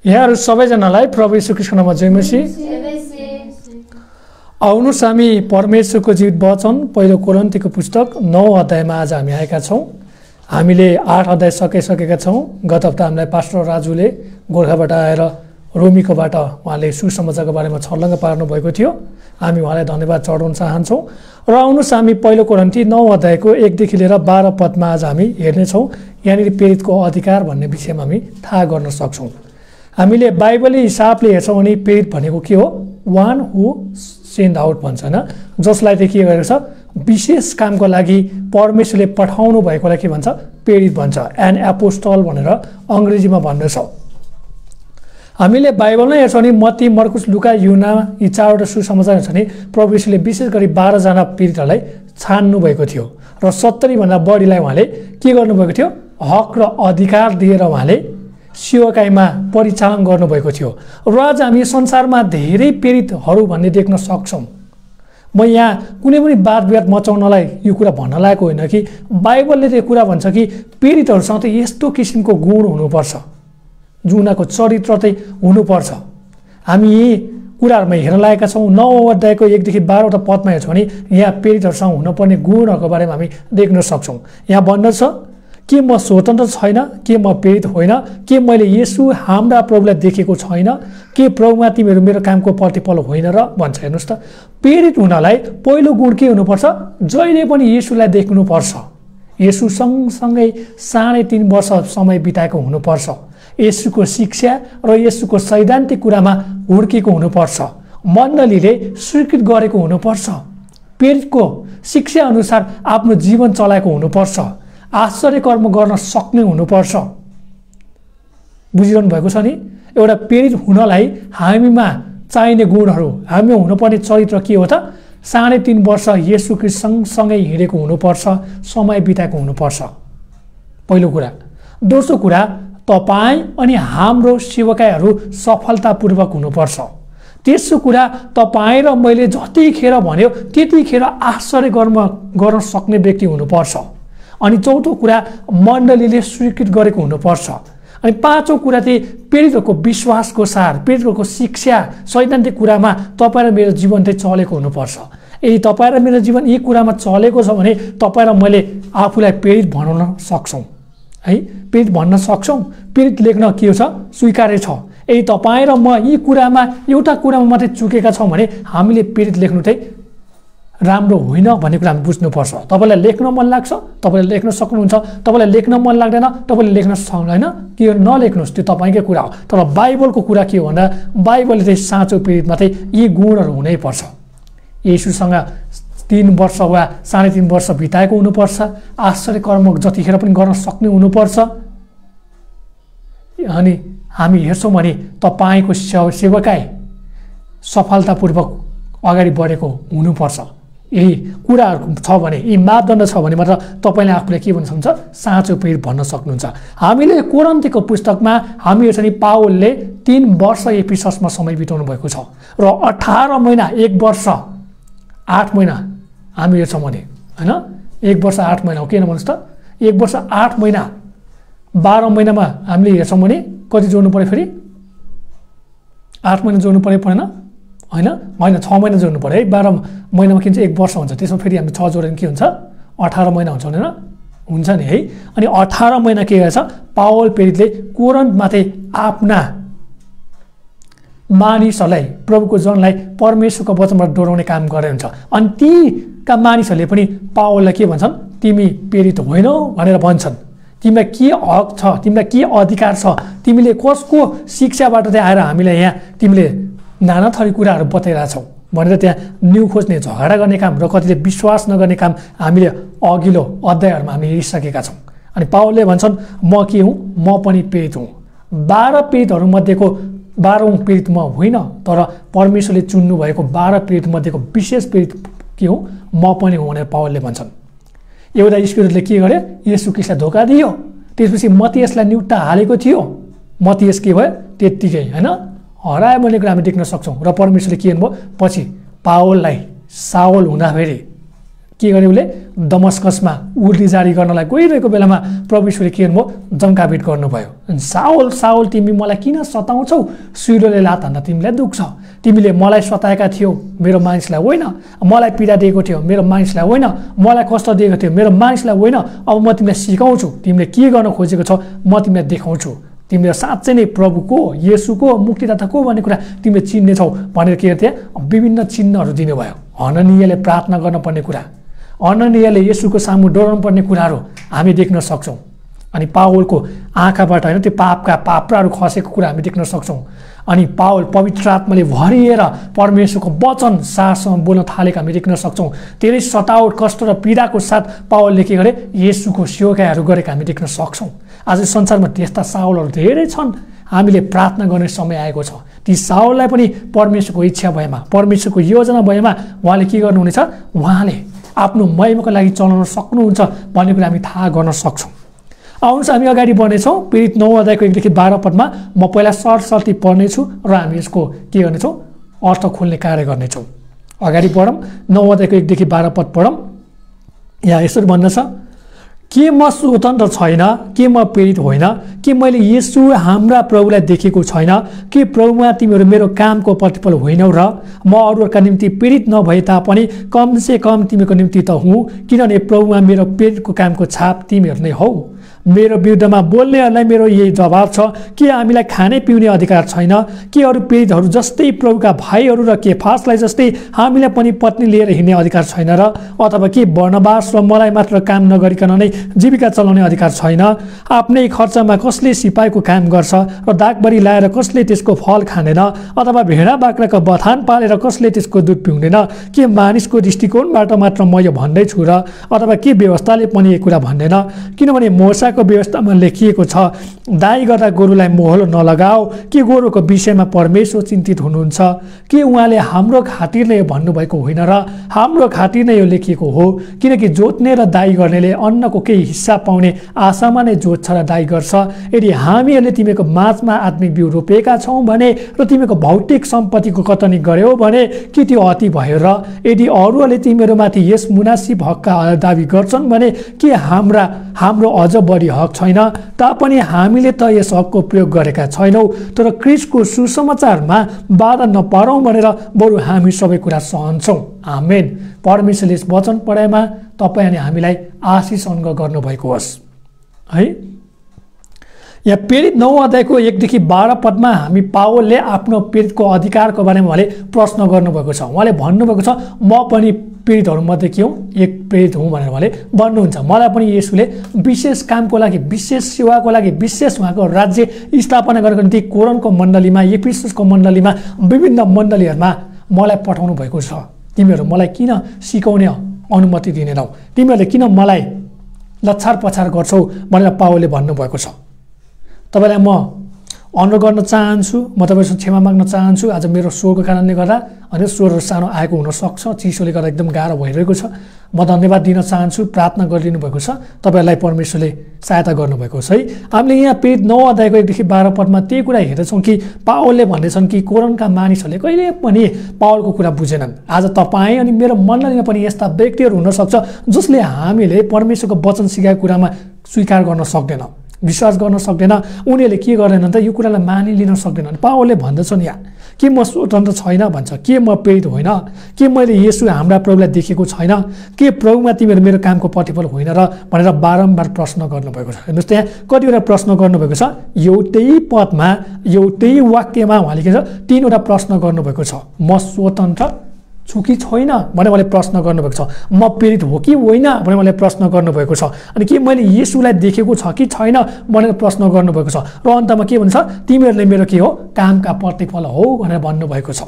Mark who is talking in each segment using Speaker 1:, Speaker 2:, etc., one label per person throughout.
Speaker 1: यहाँहरू सबैजनालाई प्रभु यीशु ख्रीष्टको नाममा जय मसीह। आउनुहोस् हामी परमेश्वरको जीवित वचन पहिलो कोरिन्थीको पुस्तक 9 अध्यायमा आज हामी आएका छौँ। हामीले 8 अध्याय सकिसकेका छौँ। गत हप्ता हामीलाई पास्टर राजुले गोर्खाबाट आएर रोमीकोबाट उहाँले सुसमाचारको बारेमा छर्लङ्ग पार्नु भएको थियो। हामी उहाँलाई धन्यवाद चढाउन चाहन्छौँ। र आउनुहोस् हामी पहिलो कोरिन्थी 9 अध्यायको 1 देखि लिएर 12 पदमा आज हामी हेर्नेछौँ। यहाँनिर प्रेरितको अधिकार भन्ने विषयमा हामी थाहा गर्न सक्छौँ। हामीले बाइबली हिसाबले हेर्छौँ भने प्रेरित भनेको के हो? वान हु सेन्ड आउट भन्छ होइन, जसलाई चाहिँ के गरेको छ विशेष कामको लागि परमेश्वरले पठाउनु भएकोलाई के भन्छ? प्रेरित भन्छ। एन एपोस्टल भनेर अङ्ग्रेजीमा भन्दछ। हामीले बाइबलमै हेर्छौँ भने मत्ती, मर्कुस, लुका, युहन्ना यी 4वटा सुसमाचार हेर्छ भने प्रभु यीशुले विशेष गरी 12 जना प्रेरितहरूलाई छान्नु भएको थियो र 70 भन्दा बढीलाई उहाँले के गर्नुभएको थियो? हक र अधिकार दिएर उहाँले सेवकाईमा परिचालन गर्नुभएको थियो। र आज हामी संसारमा धेरै प्रेरितहरू भन्ने देख्न सक्छौँ। म यहाँ कुनै पनि वाद विवाद मचाउनलाई यो कुरा भन्न लागेको होइन कि बाइबलले त्यो कुरा भन्छ कि प्रेरितहरूसँग त यस्तो किसिमको गुण हुनुपर्छ, उनीहरूको चरित्र चाहिँ हुनुपर्छ। हामी यी कुराहरूमा हेर्न लागेका छौँ। 9 अध्यायको 1 देखि 12वटा पदमा हेर्छौँ भने यहाँ प्रेरितहरूसँग हुनुपर्ने गुणहरूको बारेमा हामी देख्न सक्छौँ। यहाँ भन्दछ के म स्वतन्त्र छैन? के म प्रेरित होइन? के मैले येशू हाम्रा प्रभुलाई देखेको छैन? के प्रभुमा तिमीहरू मेरो कामको प्रतिफल होइन र भन्छ। हेर्नुहोस् त, प्रेरित हुनलाई पहिलो गुण के हुनुपर्छ? जहिले पनि येशूलाई देख्नुपर्छ। येशू सँगसँगै 3.5 वर्ष समय बिताएको हुनुपर्छ। येशूको शिक्षा र येशूको सैद्धान्तिक कुरामा हुर्केको हुनुपर्छ। मण्डलीले स्वीकृत गरेको हुनुपर्छ। प्रेरितको शिक्षा अनुसार आफ्नो जीवन चलाएको हुनुपर्छ। आश्चर्य कर्म गर्न सक्ने हुनुपर्छ। बुझिरहनु भएको छ नि? एउटा प्रेरित हुनलाई हामीमा चाहिने गुणहरू, हामीमा हुनुपर्ने चरित्र के हो त? 3.5 वर्ष येशू ख्रीष्ट सँगसँगै हिँडेको हुनुपर्छ, समय बिताएको हुनुपर्छ। पहिलो कुरा। दोस्रो कुरा, तपाईँ अनि हाम्रो सेवकाईहरू सफलतापूर्वक हुनुपर्छ। तेस्रो कुरा, तपाईँ र मैले जतिखेर भन्यो त्यतिखेर आश्चर्य कर्म गर्न सक्ने व्यक्ति हुनुपर्छ। अनि चौथो कुरा, मण्डलीले स्वीकृत गरेको हुनुपर्छ। अनि पाँचौँ कुरा चाहिँ प्रेरितहरूको विश्वासको सार, प्रेरितहरूको शिक्षा, सैद्धान्तिक कुरामा तपाईँ र मेरो जीवन चाहिँ चलेको हुनुपर्छ। यदि तपाईँ र मेरो जीवन यी कुरामा चलेको छ भने तपाईँ र मैले आफूलाई प्रेरित भन्न सक्छौँ है, प्रेरित भन्न सक्छौँ। प्रेरित लेख्न के छ? स्वीकार्य छ। यदि तपाईँ र म यी कुरामा एउटा कुरामा मात्रै चुकेका छौँ भने हामीले प्रेरित लेख्नु चाहिँ राम्रो होइन भन्ने कुरा हामी बुझ्नुपर्छ। तपाईँलाई लेख्न मन लाग्छ, तपाईँले लेख्न सक्नुहुन्छ। तपाईँलाई लेख्न मन लाग्दैन, तपाईँले लेख्न सक्दैन, के नलेख्नुहोस्, त्यो तपाईँकै कुरा हो। तर बाइबलको कुरा के हो भन्दा बाइबलले चाहिँ साँचो प्रेरितमा चाहिँ यी गुणहरू हुनैपर्छ। येशूसँग 3 वर्ष वा 3.5 वर्ष बिताएको हुनुपर्छ। आश्चर्य कर्म जतिखेर पनि गर्न सक्ने हुनुपर्छ। अनि हामी हेर्छौँ भने तपाईँको सेवकाई सफलतापूर्वक अगाडि बढेको हुनुपर्छ। यही कुराहरू छ भने, यी मापदण्ड छ भने मात्र तपाईँले आफूले के भन्न सक्नुहुन्छ? साँचो प्रेरित भन्न सक्नुहुन्छ। हामीले कोरिन्थीको पुस्तकमा हामी हेर्छौँ नि पावलले 3 वर्ष एफिससमा समय बिताउनु भएको छ र 18 महिना 1 वर्ष 8 महिना हामी हेर्छौँ भने होइन, 1 वर्ष 8 महिना हो। किन भन्नुहोस् त? 1 वर्ष 8 महिना 12 महिनामा हामीले हेर्छौँ भने कति जोड्नु पऱ्यो? फेरि 8 महिना जोड्नु पऱ्यो परेन? होइन, 6 महिना जोड्नु पऱ्यो है। 12 महिनामा किन चाहिँ 1 वर्ष हुन्छ, त्यसमा फेरि हामी 6 जोडेर के हुन्छ? 18 महिना हुन्छ भनेर हुन्छ नि है। अनि 18 महिना के रहेछ? पावल प्रेरितले कोरिन्थमा चाहिँ आफ्ना मानिसहरूलाई, प्रभुको जनलाई परमेश्वरको वचनबाट डोराउने काम गरेर हुन्छ। अनि तीका मानिसहरूले पनि पावललाई के भन्छन्? तिमी प्रेरित होइनौ भनेर भन्छन्। तिमीलाई के हक छ, तिमीलाई के अधिकार छ, तिमीले कसको शिक्षाबाट चाहिँ आएर हामीलाई यहाँ तिमीले नाना थरी कुराहरू बताइरहेछौ भनेर त्यहाँ न्यु खोज्ने, झगडा गर्ने काम र कतिले विश्वास नगर्ने काम हामीले अघिल्लो अध्यायहरूमा हामी हेरिसकेका छौँ। अनि पावलले भन्छन् म के हुँ? म पनि प्रेरित हुँ। 12 प्रेरितहरूमध्येको 12औं प्रेरित म होइन, तर परमेश्वरले चुन्नु भएको 12 प्रेरित मध्येको विशेष प्रेरित के हुँ? म पनि हुँ भनेर पावलले भन्छन्। एउटा स्पिरिटले के गरे? येशू ख्रीष्टलाई धोका दियो। त्यसपछि मत्तियसलाई नियुक्ता हालेको थियो। मत्तियस के भयो? त्यत्तिकै होइन हरायो भन्ने कुरा हामी देख्न सक्छौँ। र परमेश्वरले के गर्नुभयो? पछि पावललाई साउल हुँदाखेरि के गरे उसले दमस्कसमा उर्दी जारी गर्नलाई गइरहेको बेलामा प्रभु यीशुले के गर्नुभयो जङ्काभिट गर्नुभयो। साउल साउल तिमी मलाई किन सताउँछौ, सुइरोले लात हान्दा तिमीलाई दुख्छ, तिमीले मलाई सताएका थियौ मेरो मानिसलाई होइन, मलाई पीडा दिएको थियो मेरो मानिसलाई होइन, मलाई कष्ट दिएको थियो मेरो मानिसलाई होइन, अब म तिमीलाई सिकाउँछु, तिमीले के गर्न खोजेको छ म तिमीलाई देखाउँछु, तिमीले साँच्चै नै प्रभुको येशूको मुक्तिदाताको भन्ने कुरा तिमीले चिन्नेछौ भनेर के गर्थ्यो विभिन्न चिन्हहरू दिनुभयो। हननियाले प्रार्थना गर्नुपर्ने कुरा, हननियाले येशूको सामु डराउनु पर्ने कुराहरू हामी देख्न सक्छौँ। अनि पावलको आँखाबाट होइन त्यो पापका पाप्राहरू खसेको कुरा हामी देख्न सक्छौँ। अनि पावल पवित्र आत्माले भरिएर परमेश्वरको वचन साहससँग बोल्न थालेको हामी देख्न सक्छौँ। धेरै सतावट कष्ट र पीडाको साथ पावलले के गरे येशूको सेवाहरू गरेका हामी देख्न सक्छौँ। आज संसारमा त्यस्ता साउलहरू धेरै छन्। हामीले प्रार्थना गर्ने समय आएको छ। ती साउललाई पनि परमेश्वरको इच्छा भएमा परमेश्वरको योजना भएमा उहाँले के गर्नुहुनेछ, उहाँले आफ्नो महिमाको लागि चलाउन सक्नुहुन्छ भन्ने कुरा हामी थाहा गर्न सक्छौँ। आउनुहोस् हामी अगाडि बढ्नेछौँ। पीडित 9 अध्यायको 1 देखि 12 पदमा म पहिला सरसर्ती पढ्नेछु र हामी यसको के गर्नेछौँ अर्थ खोल्ने कार्य गर्नेछौँ। अगाडि बढौँ। 9 अध्यायको 1 देखि 12 पद पढौँ। यहाँ यसरी भन्दछ, के म स्वतन्त्र छैन, के म पीडित होइन, के मैले येशू हाम्रा प्रभुलाई देखेको छैन, के प्रभुमा तिमीहरू मेरो कामको प्रतिफल होइनौ र म अरूहरूका निम्ति पीडित नभए तापनि कमसे कम तिमीको निम्ति त हुँ, किनभने प्रभुमा मेरो पीडितको कामको छाप तिमीहरू नै हौ। मेरो विरुद्धमा बोल्नेहरूलाई मेरो यही जवाब छ, के हामीलाई खाने पिउने अधिकार छैन, के अरू पीडितहरू जस्तै प्रभुका भाइहरू र केफासलाई जस्तै हामीलाई पनि पत्नी लिएर हिँड्ने अधिकार छैन र, अथवा के बर्नबास र मलाई मात्र काम नगरिकन नै जीविका चलाउने अधिकार छैन। आफ्नै खर्चमा कसले सिपाहीको काम गर्छ र दागबरी लाएर कसले त्यसको फल खाँदैन, अथवा भेडा बाख्राको बथान पालेर कसले त्यसको दुध पिउँदैन। के मानिसको दृष्टिकोणबाट मात्र म यो भन्दैछु र, अथवा के व्यवस्थाले पनि यो कुरा भन्दैन। किनभने मोसाको व्यवस्थामा लेखिएको छ, दाइ गर्दा गोरुलाई मोहलो नलगाओ। के गोरुको विषयमा परमेश्वर चिन्तित हुनुहुन्छ? के उहाँले हाम्रो खातिर नै यो भन्नुभएको होइन र हाम्रो खातिर नै यो लेखिएको हो? किनकि जोत्ने र दाइ गर्नेले अन्नको केही हिस्सा पाउने आशामा नै जोत्छ र दाइ गर्छ। यदि हामीहरूले तिमीको माझमा आत्मिक बिउ रोपेका छौँ भने र तिमीको भौतिक सम्पत्तिको कटनी गर्यौ भने के त्यो अति भयो र? यदि अरूहरूले तिमीहरूमाथि यस मुनासिब हकका दाबी गर्छन् भने के हाम्रो अझ बढी हक छैन? तापनि हामीले त यस हकको प्रयोग गरेका छैनौँ, तर क्रिस्टको सुसमाचारमा बाधा नपारौँ भनेर बरु हामी सबै कुरा सहन्छौँ। आमेन। परमेश्वरले यस वचन पढाइमा तपाईँ अनि हामीलाई आशिष अनुग्रह गर्नुभएको होस् है। यहाँ पीडित 9 अध्यायको 1 देखि 12 पदमा हामी पावलले आफ्नो पीडितको अधिकारको बारेमा उहाँले प्रश्न गर्नुभएको छ। उहाँले भन्नुभएको छ, म पनि पीडितहरूमध्ये के हुँ, एक पीडित हुँ भनेर उहाँले भन्नुहुन्छ। मलाई पनि येशूले विशेष कामको लागि, विशेष सेवाको लागि, विशेष उहाँको राज्य स्थापना गरेको निम्ति कोरिन्थको मण्डलीमा, एफिससको मण्डलीमा, विभिन्न मण्डलीहरूमा मलाई पठाउनु भएको छ। तिमीहरू मलाई किन सिकाउने अनुमति दिनेनौ? तिमीहरूले किन मलाई लछार पछार गर्छौ भनेर पावलले भन्नुभएको छ। तपाईँलाई म अनुरोध गर्न चाहन्छु, म तपाईँसँग क्षमा माग्न चाहन्छु। आज मेरो स्वरको कारणले गर्दा अनि स्वरहरू सानो आएको हुनसक्छ, चिसोले गर्दा एकदम गाह्रो भइरहेको छ। म धन्यवाद दिन चाहन्छु। प्रार्थना गरिदिनु भएको छ, तपाईँहरूलाई परमेश्वरले सहायता गर्नुभएको छ है। हामीले यहाँ पीडित 9 अध्यायको 1 देखि 12 पदमा त्यही कुरा हेर्छौँ कि पावलले भन्दैछन् कि कोरिन्थका मानिसहरूले कहिले पनि पावलको कुरा बुझेनन्। आज तपाईँ अनि मेरो मण्डलीमा पनि यस्ता व्यक्तिहरू हुनसक्छ जसले हामीले परमेश्वरको वचन सिकाएको कुरामा स्वीकार गर्न सक्दैन, विश्वास गर्न सक्दैन। उनीहरूले के गर्दैनन् त यो कुरालाई मानिलिन सक्दैनन्। पावलले भन्दछन् यहाँ के म स्वतन्त्र छैन भन्छ, के म पीडित होइन, के मैले येशू हाम्रा प्रभुलाई देखेको छैन, के प्रभुमा तिमीहरू मेरो कामको प्रतिफल होइन र भनेर बारम्बार प्रश्न गर्नुभएको छ। हेर्नुहोस् त यहाँ कतिवटा प्रश्न गर्नुभएको छ। एउटै पदमा एउटै वाक्यमा उहाँले के छ 3वटा प्रश्न गर्नुभएको छ। म स्वतन्त्र छु कि छैन भनेर उहाँले प्रश्न गर्नुभएको छ। म पीडित हो कि होइन भनेर उहाँले प्रश्न गर्नुभएको छ। अनि के मैले येशूलाई देखेको छ कि छैन भनेर प्रश्न गर्नुभएको छ। र अन्तमा के भन्छ, तिमीहरूले मेरो के हो कामका प्रतिफल हो भनेर भन्नुभएको छ।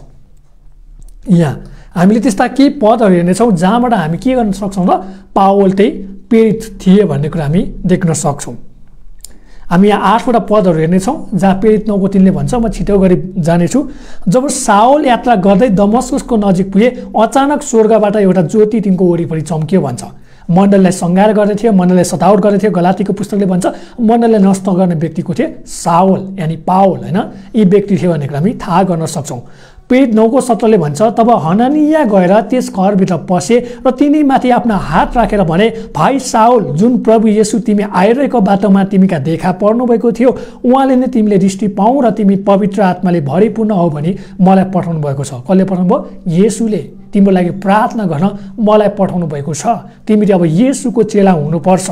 Speaker 1: यहाँ हामीले त्यस्ता केही पदहरू हेर्नेछौँ जहाँबाट हामी के गर्न सक्छौँ र पावल चाहिँ पीडित थिए भन्ने कुरा हामी देख्न सक्छौँ। हामी यहाँ 8वटा पदहरू हेर्नेछौँ जहाँ पीडित 9को 3ले भन्छ, म छिटो गरी जानेछु। जब साउल यात्रा गर्दै दमस्कसको नजिक पुगे, अचानक स्वर्गबाट एउटा ज्योति तिनको वरिपरि चम्कियो भन्छ। मण्डलीलाई सङ्घार गर्दै थियो, मण्डलीलाई सतावट गर्दै थियो। गलातीको पुस्तकले भन्छ मण्डलीलाई नष्ट गर्ने व्यक्तिको थिए साउल यानि पावल होइन, यी व्यक्ति थियो भन्ने कुरा हामी थाहा गर्न सक्छौँ। प्रेरित 9:17 भन्छ, तब हननिया गएर त्यस घरभित्र पसे र तिनीमाथि आफ्ना हात राखेर भने, भाइ साउल, जुन प्रभु येशू तिमी आइरहेको बाटोमा तिमीका देखा पर्नुभएको थियो, उहाँले नै तिमीले दृष्टि पाऊ र तिमी पवित्र आत्माले भरिपूर्ण हौ भनी मलाई पठाउनु भएको छ। कसले पठाउनु भयो? येशूले तिम्रो लागि प्रार्थना गर्न मलाई पठाउनु भएको छ। तिमीले अब येशूको चेला हुनुपर्छ।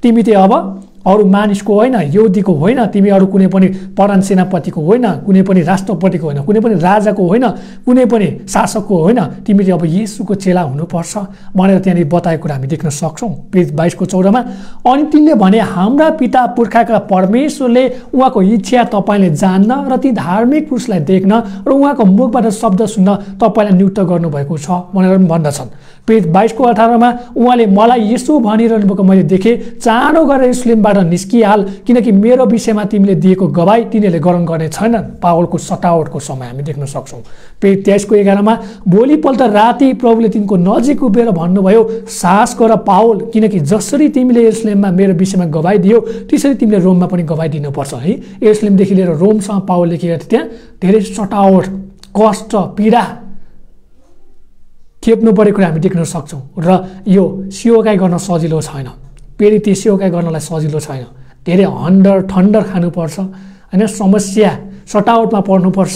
Speaker 1: तिमीले अब अरू मानिसको होइन, यहुदीको होइन, तिमी अरू कुनै पनि प्रधान सेनापतिको होइन, कुनै पनि राष्ट्रपतिको होइन, कुनै पनि राजाको होइन, कुनै पनि शासकको होइन, तिमीले अब येशूको चेला हुनुपर्छ भनेर त्यहाँनिर बताएको कुरा हामी देख्न सक्छौँ। पेज 22:14 अनि तिनले भने, हाम्रा पिता पुर्खाका परमेश्वरले उहाँको इच्छा तपाईँले जान्न र ती धार्मिक पुरुषलाई देख्न र उहाँको मुखबाट शब्द सुन्न तपाईँलाई नियुक्त गर्नुभएको छ भनेर भन्दछन्। पेज 22:18 उहाँले मलाई यसो भनिरहनु भएको मैले देखेँ, चाँडो गरेर यरुशलेमबाट निस्किहाल, किनकि मेरो विषयमा तिमीले दिएको गवाई तिनीहरूले ग्रहण गर्ने छैनन्। पावलको सतावटको समय हामी देख्न सक्छौँ। पेज 23:11 भोलिपल्ट राति प्रभुले तिनको नजिक उभिएर भन्नुभयो, साहस गर पावल, किनकि जसरी तिमीले यरुशलेममा मेरो विषयमा गवाई दियो त्यसरी तिमीले रोममा पनि गवाई दिनुपर्छ। है, यरुशलेमदेखि लिएर रोमसम्म पावलले के गर्थे? त्यहाँ धेरै सतावट, कष्ट, पीडा खेप्नु परेको कुरा हामी देख्न सक्छौँ। र यो सेवकाई गर्न सजिलो छैन। प्रेरित सेवकाई गर्नलाई सजिलो छैन। धेरै ठन्डर खानुपर्छ होइन, समस्या सटावटमा पर्नुपर्छ,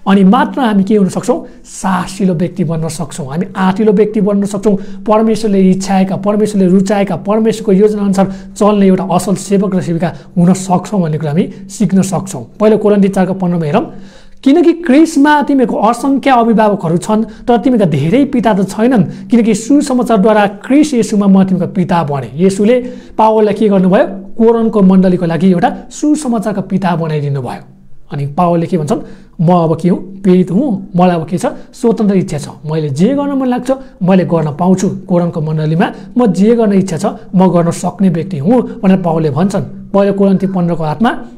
Speaker 1: अनि मात्र हामी के हुन सक्छौँ? साहसिलो व्यक्ति बन्न सक्छौँ। हामी आँटिलो व्यक्ति बन्न सक्छौँ। परमेश्वरले इच्छाएका, परमेश्वरले रुचाएका, परमेश्वरको योजनाअनुसार चल्ने एउटा असल सेवक र सेविका हुन सक्छौँ भन्ने कुरा हामी सिक्न सक्छौँ। पहिलो कोरिन्थी 4:15 हेरौँ, किनकि क्रिस्टमा तिमीहरूको असङ्ख्य अभिभावकहरू छन् तर तिमीका धेरै पिता त छैनन्, किनकि सुसमाचारद्वारा क्रिस्ट येशूमा म तिमीको पिता बने। येशूले पावललाई के गर्नुभयो? कोरिन्थको मण्डलीको लागि एउटा सुसमाचारका पिता बनाइदिनु भयो। अनि पावलले के भन्छन्? म अब के हुँ? प्रेरित हुँ। मलाई अब के छ? स्वतन्त्र इच्छा छ। मैले जे गर्न मन लाग्छ मैले गर्न पाउँछु। कोरिन्थको मण्डलीमा म जे गर्न इच्छा छ म गर्न सक्ने व्यक्ति हुँ भनेर पावलले भन्छन्। पहिलो कोरिन्थी 15:8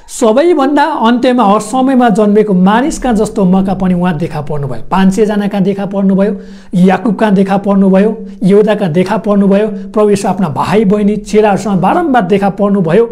Speaker 1: सबैभन्दा अन्त्यमा असमयमा जन्मेको मानिसका जस्तो मका पनि उहाँ देखा पर्नुभयो। 500 जनाका देखा पर्नुभयो, याकुबका देखा पर्नुभयो, यहुदाका देखा पर्नुभयो, प्रभु येशू आफ्ना भाइ बहिनी चेलाहरूसँग बारम्बार देखा पर्नुभयो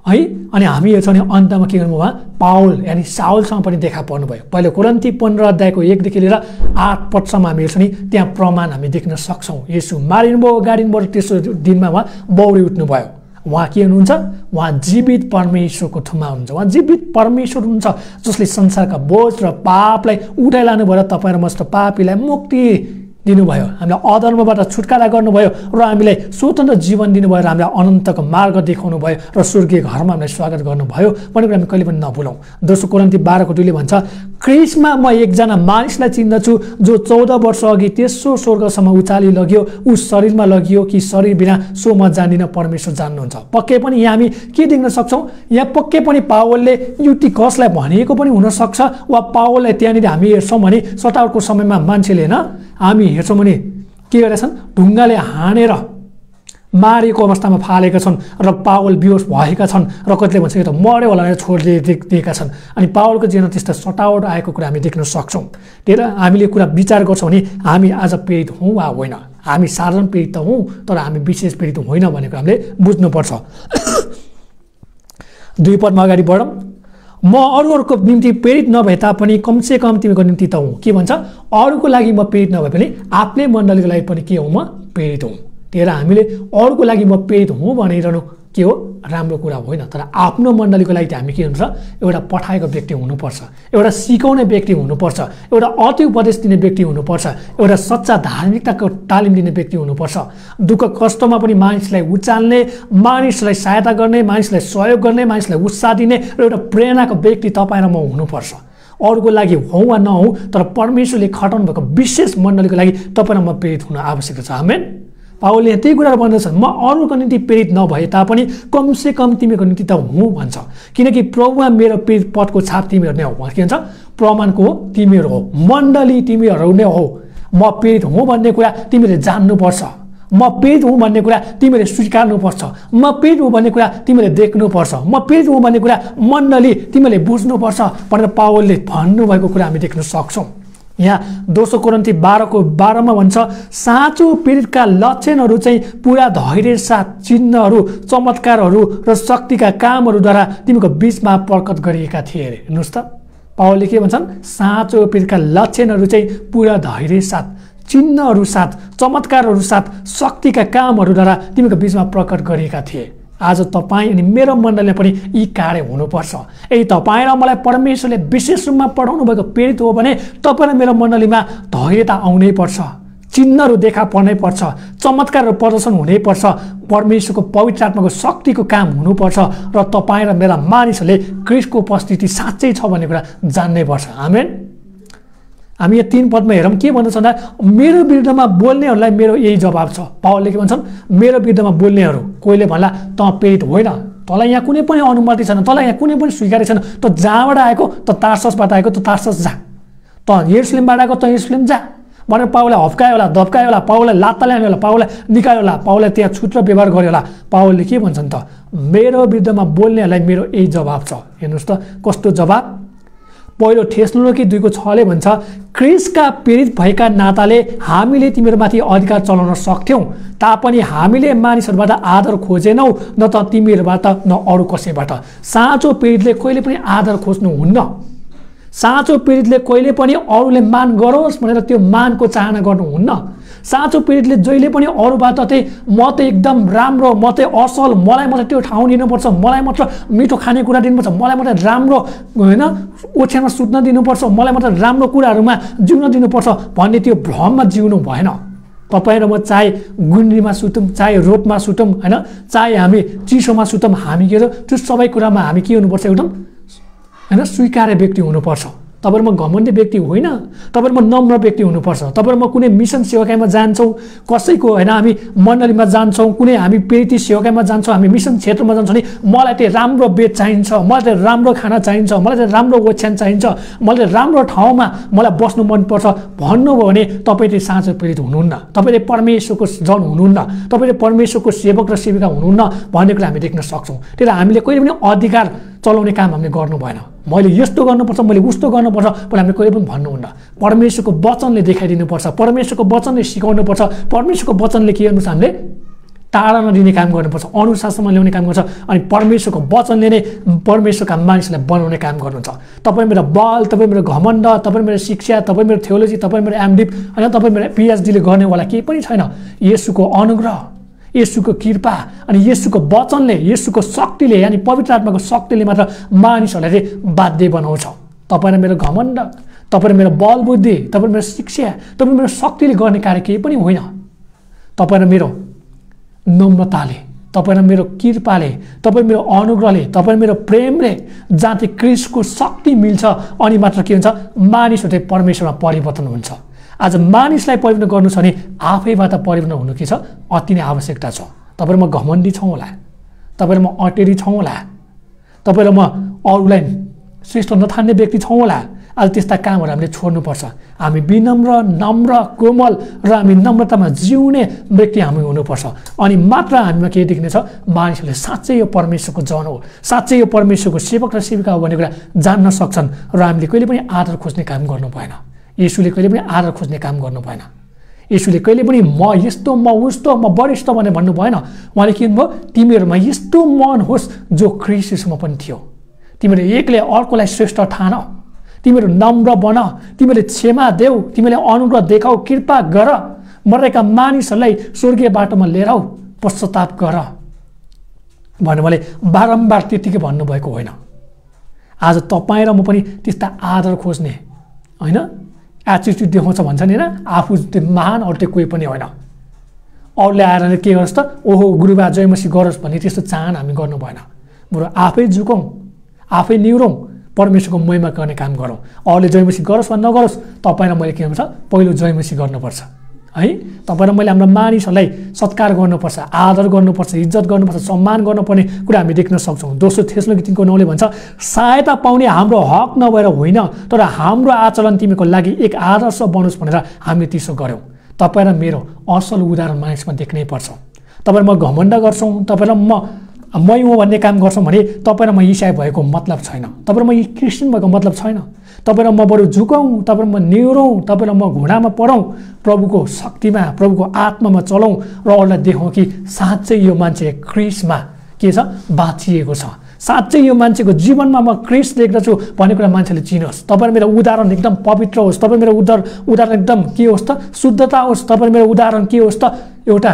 Speaker 1: है। अनि हामी हेर्छौँ भने अन्तमा के गर्नुभयो? उहाँ पावल यानि साउलसँग पनि देखा पर्नुभयो। पहिलो कोरिन्थी 15:1 लिएर 8 पदसम्म हामी हेर्छौँ नि, त्यहाँ प्रमाण हामी देख्न सक्छौँ। येशू मारिनुभयो, गाडिनुभयो, तेस्रो दिनमा उहाँ बौडी उठ्नुभयो। उहाँ के हुनुहुन्छ? उहाँ जीवित परमेश्वरको थुमा हुनुहुन्छ। उहाँ जीवित परमेश्वर हुनुहुन्छ जसले संसारका बोझ र पापलाई उठाइ लानुभयो, तपाईँ र म जस्तो पापीलाई मुक्ति दिनुभयो, हामीलाई अधर्मबाट छुटकारा गर्नुभयो र हामीलाई स्वतन्त्र जीवन दिनुभयो र हामीलाई अनन्तको मार्ग देखाउनु भयो र स्वर्गीय घरमा हामीलाई स्वागत गर्नुभयो भन्ने कुरा हामी कहिले पनि नभुलौँ। दोस्रो कोरिन्थी 12:2 भन्छ, क्रिस्टमा म एकजना मानिसलाई चिन्दछु जो 14 वर्ष अघि तेस्रो स्वर्गसम्म उचाली लग्यो। ऊ शरीरमा लगियो कि शरीर बिना सो म जान्दिनँ, परमेश्वर जान्नुहुन्छ। पक्कै पनि यहाँ हामी के देख्न सक्छौँ? यहाँ पक्कै पनि पावलले युटिकसलाई भनेको पनि हुनसक्छ, वा पावललाई त्यहाँनिर हामी हेर्छौँ भने सतावटको समयमा मान्छेले होइन हामी हेर्छौँ भने के गरेछन्? ढुङ्गाले हानेर मारेको अवस्थामा फालेका छन् र पावल बेहोस भएका छन् र कतिले भन्छ यो त मर्यो होला भनेर छोडिदिएका छन्। अनि पावलको जीवनमा त्यस्तो सतावट आएको कुरा हामी देख्न सक्छौँ। त्यही हामीले कुरा विचार गर्छौँ भने हामी आज पीडित हौँ वा होइन, हामी साधारण पीडित त हौँ तर हामी विशेष पीडित होइन भनेको हामीले बुझ्नुपर्छ। 2 पदमा अगाडि बढौँ, म अरूहरूको निम्ति प्रेरित नभए तापनि कमसेकम तिमीको निम्ति त हुँ। के भन्छ? अरूको लागि म प्रेरित नभए पनि आफ्नै मण्डलीको लागि पनि के हुँ? म प्रेरित हुँ। त्यही भएर हामीले अरूको लागि म प्रेरित हुँ भनिरहनु के हो? राम्रो कुरा होइन। तर आफ्नो मण्डलीको लागि हामी के हुन्छ? एउटा पठाएको व्यक्ति हुनुपर्छ, एउटा सिकाउने व्यक्ति हुनुपर्छ, एउटा अति उपदेश दिने व्यक्ति हुनुपर्छ, एउटा सच्चा धार्मिकताको तालिम दिने व्यक्ति हुनुपर्छ। दुःख कष्टमा पनि मानिसलाई उचाल्ने, मानिसलाई सहायता गर्ने, मानिसलाई सहयोग गर्ने, मानिसलाई उत्साह दिने र एउटा प्रेरणाको व्यक्ति तपाईँ र म हुनुपर्छ। अरूको लागि हौँ वा नहौँ तर परमेश्वरले खटाउनु भएको विशेष मण्डलीको लागि तपाईँ र म प्रेरित हुन आवश्यक छ। आमेन। पावलले त्यही कुराहरू भन्दछन्, म अरूको निम्ति प्रेरित नभए तापनि कमसेकम तिमीको निम्ति त हुँ भन्छ, किनकि प्रभुमा मेरो प्रेरित पदको छाप तिमीहरू नै हो। के भन्छ? प्रमाणको हो तिमीहरू हो, मण्डली तिमीहरू नै हो। म प्रेरित हुँ भन्ने कुरा तिमीले जान्नुपर्छ, म प्रेरित हुँ भन्ने कुरा तिमीले स्वीकार्नुपर्छ, म प्रेरित हुँ भन्ने कुरा तिमीले देख्नुपर्छ, म प्रेरित हुँ भन्ने कुरा मण्डली तिमीले बुझ्नुपर्छ भनेर पावलले भन्नुभएको कुरा हामी देख्न सक्छौँ। यहाँ 2 कोरिन्थी 12:12 भन्छ, साँचो प्रेरितका लक्षणहरू चाहिँ पुरा धैर्य साथ चिन्हहरू, चमत्कारहरू र शक्तिका कामहरूद्वारा तिमीको बीचमा प्रकट गरिएका थिए अरे। हेर्नुहोस् त, पावलले के भन्छन्, साँचो प्रेरितका लक्षणहरू चाहिँ पुरा धैर्य साथ, चिन्हहरू साथ, चमत्कारहरू साथ, शक्तिका कामहरूद्वारा तिमीको बिचमा प्रकट गरिएका थिए। आज तपाईँ अनि मेरो मण्डलीले पनि यी कार्य हुनुपर्छ। यदि तपाईँ र मलाई परमेश्वरले विशेष रूपमा पढाउनु भएको प्रेरित हो भने तपाईँ र मेरो मण्डलीमा धैर्यता आउनै पर्छ, चिन्हहरू देखा पर्नै पर्छ, चमत्कारहरू प्रदर्शन हुनैपर्छ, परमेश्वरको पवित्र आत्माको शक्तिको काम हुनुपर्छ र तपाईँ र मेरा मानिसहरूले क्रिस्टको उपस्थिति साँच्चै छ भन्ने कुरा जान्नै पर्छ। आमेन। हामी यो 3 पदमा हेरौँ के भन्दछ भन्दा मेरो विरुद्धमा बोल्नेहरूलाई मेरो यही जवाब छ। पावलले के भन्छन्, मेरो विरुद्धमा बोल्नेहरू, कोहीले भन्ला त प्रेरित होइन, तँलाई यहाँ कुनै पनि अनुमति छैन, तँलाई यहाँ कुनै पनि स्वीकार छैन, त जहाँबाट आएको त तार्ससबाट आएको त तार्सस जा, त यरुशलेमबाट आएको त यरुशलेम जा भनेर पावललाई हप्कायो होला, धप्कायो होला, पावललाई लात्ताले हान्यो होला, पावललाई निकाल्यो होला, पावललाई त्यहाँ छुट र व्यवहार गर्यो होला। पावलले के भन्छन् त, मेरो विरुद्धमा बोल्नेहरूलाई मेरो यही जवाब छ। हेर्नुहोस् त कस्तो जवाब। पहिलो थेसलोनिके 2:6ले भन्छ, क्रिस्टका प्रेरित भएका नाताले हामीले तिमीहरूमाथि अधिकार चलाउन सक्थ्यौँ, तापनि हामीले मानिसहरूबाट आदर खोजेनौँ, न त तिमीहरूबाट न अरू कसैबाट। साँचो प्रेरितले कहिले पनि आदर खोज्नुहुन्न। साँचो प्रेरितले कहिले पनि अरूले मान गरोस् भनेर त्यो मानको चाहना गर्नुहुन्न। साँचो प्रेरितले जहिले पनि अरूबाट चाहिँ म त एकदम राम्रो, म त असल, मलाई मात्रै त्यो ठाउँ दिनुपर्छ, मलाई मात्र मिठो खानेकुरा दिनुपर्छ, मलाई मात्रै राम्रो होइन ओछ्यानमा सुत्न दिनुपर्छ, मलाई मात्रै राम्रो कुराहरूमा जिउन दिनुपर्छ भन्ने त्यो भ्रममा जिउनु भएन। तपाईँ र म चाहे गुन्द्रीमा सुतौँ, चाहे रोदमा सुतौँ, होइन, चाहे हामी चिसोमा सुतौँ, हामी के हो त्यो सबै कुरामा हामी के हुनुपर्छ, एकदम होइन स्वीकार्य व्यक्ति हुनुपर्छ। तपाईँ म घमण्डी व्यक्ति होइन, तपाईँ म नम्र व्यक्ति हुनुपर्छ। तपाईँ म कुनै मिसन सेवाकाइमा जान्छौँ, कसैको होइन हामी मण्डलीमा जान्छौँ, कुनै हामी प्रेरित सेवाकाइमा जान्छौँ, हामी मिसन क्षेत्रमा जान्छौँ भने मलाई चाहिँ राम्रो बेड चाहिन्छ, मलाई चाहिँ राम्रो खाना चाहिन्छ, मलाई चाहिँ राम्रो ओछ्यान चाहिन्छ, मलाई चाहिँ राम्रो ठाउँमा मलाई बस्नु मनपर्छ भन्नुभयो भने तपाईँ चाहिँ साँचो प्रेरित हुनुहुन्न, तपाईँले परमेश्वरको जन हुनुहुन्न, तपाईँले परमेश्वरको सेवक र सेविका हुनुहुन्न भन्ने कुरा हामी देख्न सक्छौँ। त्यही भएर हामीले कहिले पनि अधिकार चलाउने काम हामीले गर्नु भएन। मैले यस्तो गर्नुपर्छ, मैले उस्तो गर्नुपर्छ भने हामीले कहिले पनि भन्नुहुन्न। परमेश्वरको वचनले देखाइदिनुपर्छ, परमेश्वरको वचनले सिकाउनुपर्छ, परमेश्वरको वचनले के गर्नुपर्छ, हामीले टाढा नदिने काम गर्नुपर्छ, अनुशासनमा ल्याउने काम गर्छ। अनि परमेश्वरको वचनले नै परमेश्वरका मानिसलाई बनाउने काम गर्नुहुन्छ। तपाईँ मेरो बल, तपाईँ मेरो घमण्ड, तपाईँ मेरो शिक्षा, तपाईँ मेरो थियोलोजी, तपाईँ मेरो एमडिप होइन, तपाईँ मेरो पिएचडीले गर्नेवाला केही पनि छैन। येशूको अनुग्रह, येशूको कृपा अनि येशूको वचनले, येशूको शक्तिले यानी पवित्र आत्माको शक्तिले मात्र मानिसहरूलाई चाहिँ बाध्य बनाउँछ। तपाईँ र मेरो घमण्ड, तपाईँ र मेरो बल बुद्धि, तपाईँ मेरो शिक्षा, तपाईँ मेरो शक्तिले गर्ने कार्य केही पनि होइन। तपाईँ र मेरो नम्रताले, तपाईँ र मेरो कृपाले, तपाईँ मेरो अनुग्रहले, तपाईँ मेरो प्रेमले जहाँ चाहिँ क्रिस्टको शक्ति मिल्छ अनि मात्र के हुन्छ, मानिसहरू चाहिँ परमेश्वरमा परिवर्तन हुन्छ। आज मानिसलाई परिवर्तन गर्नु छ भने आफैबाट परिवर्तन हुनु के छ, अति नै आवश्यकता छ। तपाईँ र म घमण्डी छौँ होला, तपाईँ र म अटेरी छौँ होला, तपाईँ र म अरूलाई श्रेष्ठ नठान्ने व्यक्ति छौँ होला। आज त्यस्ता कामहरू हामीले छोड्नुपर्छ। हामी विनम्र, नम्र, कोमल र हामी नम्रतामा जिउने व्यक्ति हामी हुनुपर्छ। अनि मात्र हामीमा के देख्नेछ, मानिसहरूले साँच्चै यो परमेश्वरको जन हो, साँच्चै यो परमेश्वरको सेवक र सेविका हो भन्ने कुरा जान्न सक्छन्। र हामीले कहिले पनि आदर खोज्ने काम गर्नु भएन। येशूले कहिले पनि आदर खोज्ने काम गर्नु भएन। येशूले कहिले पनि म यस्तो, म उस्तो, म वरिष्ठ भनेर भन्नु भएन। उहाँले के भन्नुभयो, तिमीहरूमा यस्तो मन होस् जो ख्रीष्ट येशूमा पनि थियो। तिमीले एकले अर्कोलाई श्रेष्ठ ठान, तिमीहरू नम्र बन, तिमीले क्षमा देऊ, तिमीले अनुग्रह देखाऊ, कृपा गर, मरेका मानिसहरूलाई स्वर्गीय बाटोमा लिएर आऊ, पश्चाताप गर भन्नु मैले बारम्बार त्यतिकै भन्नुभएको होइन। आज तपाईँ र म पनि त्यस्ता आदर खोज्ने होइन, एटिट्युड देखाउँछ भन्छ नि होइन, आफू त्यो महान अरू त्यो कोही पनि होइन। अरूले आएर के गरोस् त, ओहो गुरुबा जयमसी गरोस् भन्ने त्यस्तो चाहना हामी गर्नु भएन। बरु आफै झुकौँ, आफै निहुरौँ, परमेश्वरको महिमा गर्ने काम गरौँ। अरूले जयमसी गरोस् वा नगरोस्, तपाईँ र मैले के गर्नुपर्छ, पहिलो जयमसी गर्नुपर्छ है। तपाईँ र मैले हाम्रो मानिसहरूलाई सत्कार गर्नुपर्छ, आदर गर्नुपर्छ, इज्जत गर्नुपर्छ, सम्मान गर्नुपर्ने कुरा हामी देख्न सक्छौँ। दोस्रो थेसलोनिके 3:9ले भन्छ, सहायता पाउने हाम्रो हक नभएर होइन, तर हाम्रो आचरण तिमीको लागि एक आदर्श बनोस् भनेर हामीले त्यसो गऱ्यौँ। तपाईँ र मेरो असल उदाहरण मानिसमा देख्नै पर्छ। तपाईँ र म घमण्ड गर्छौँ, तपाईँ र मै हो भन्ने काम गर्छौँ भने तपाईँ र म इसाई भएको मतलब छैन, तपाईँ र म क्रिस्चियन भएको मतलब छैन। तपाईँ र म बरु झुकौँ, तपाईँ र म निहुरौँ, तपाईँ र म घुँडामा पढौँ, प्रभुको शक्तिमा, प्रभुको आत्मामा चलौँ र अरूलाई देखाउँ कि साँच्चै यो मान्छे क्रिस्टमा के छ, बाँचिएको छ, साँच्चै यो मान्छेको जीवनमा म क्रिस्ट देख्दछु भन्ने कुरा मान्छेले चिनोस्। तपाईँ मेरो उदाहरण एकदम पवित्र होस्, तपाईँ मेरो उदाहरण एकदम के होस् त शुद्धता होस्, तपाईँ मेरो उदाहरण के होस् त एउटा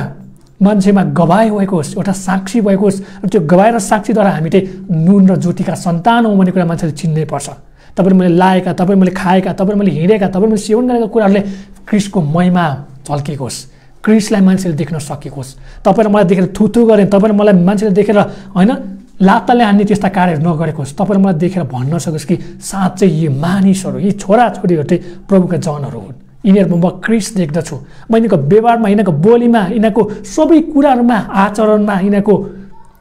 Speaker 1: मान्छेमा गवाही भएको होस्, एउटा साक्षी भएको होस्। त्यो गवाही र साक्षीद्वारा हामीले नुन र ज्योतिका सन्तान हौँ भन्ने कुरा मान्छेले चिन्नै पर्छ। तपाईँले मैले लाएका, तपाईँले मैले खाएका, तपाईँले मैले हिँडेका, तपाईँले मैले सेवन गरेका कुराहरूले क्रिस्टको महिमा झल्केको होस्, क्रिस्टलाई मान्छेले देख्न सकेको होस्। तपाईँले मलाई देखेर थुथु गरेँ, तपाईँले मलाई मान्छेले देखेर होइन लात्ताले हान्ने त्यस्ता कार्यहरू नगरेको होस्, तपाईँले मलाई देखेर भन्न सकोस् कि साँच्चै यी मानिसहरू, यी छोराछोरीहरू चाहिँ प्रभुका जनहरू हुन्, यिनीहरूमा म क्रिस्ट देख्दछु। म यिनीहरूको व्यवहारमा, यिनीहरूको बोलीमा, यिनीहरूको सबै कुराहरूमा, आचरणमा, यिनीहरूको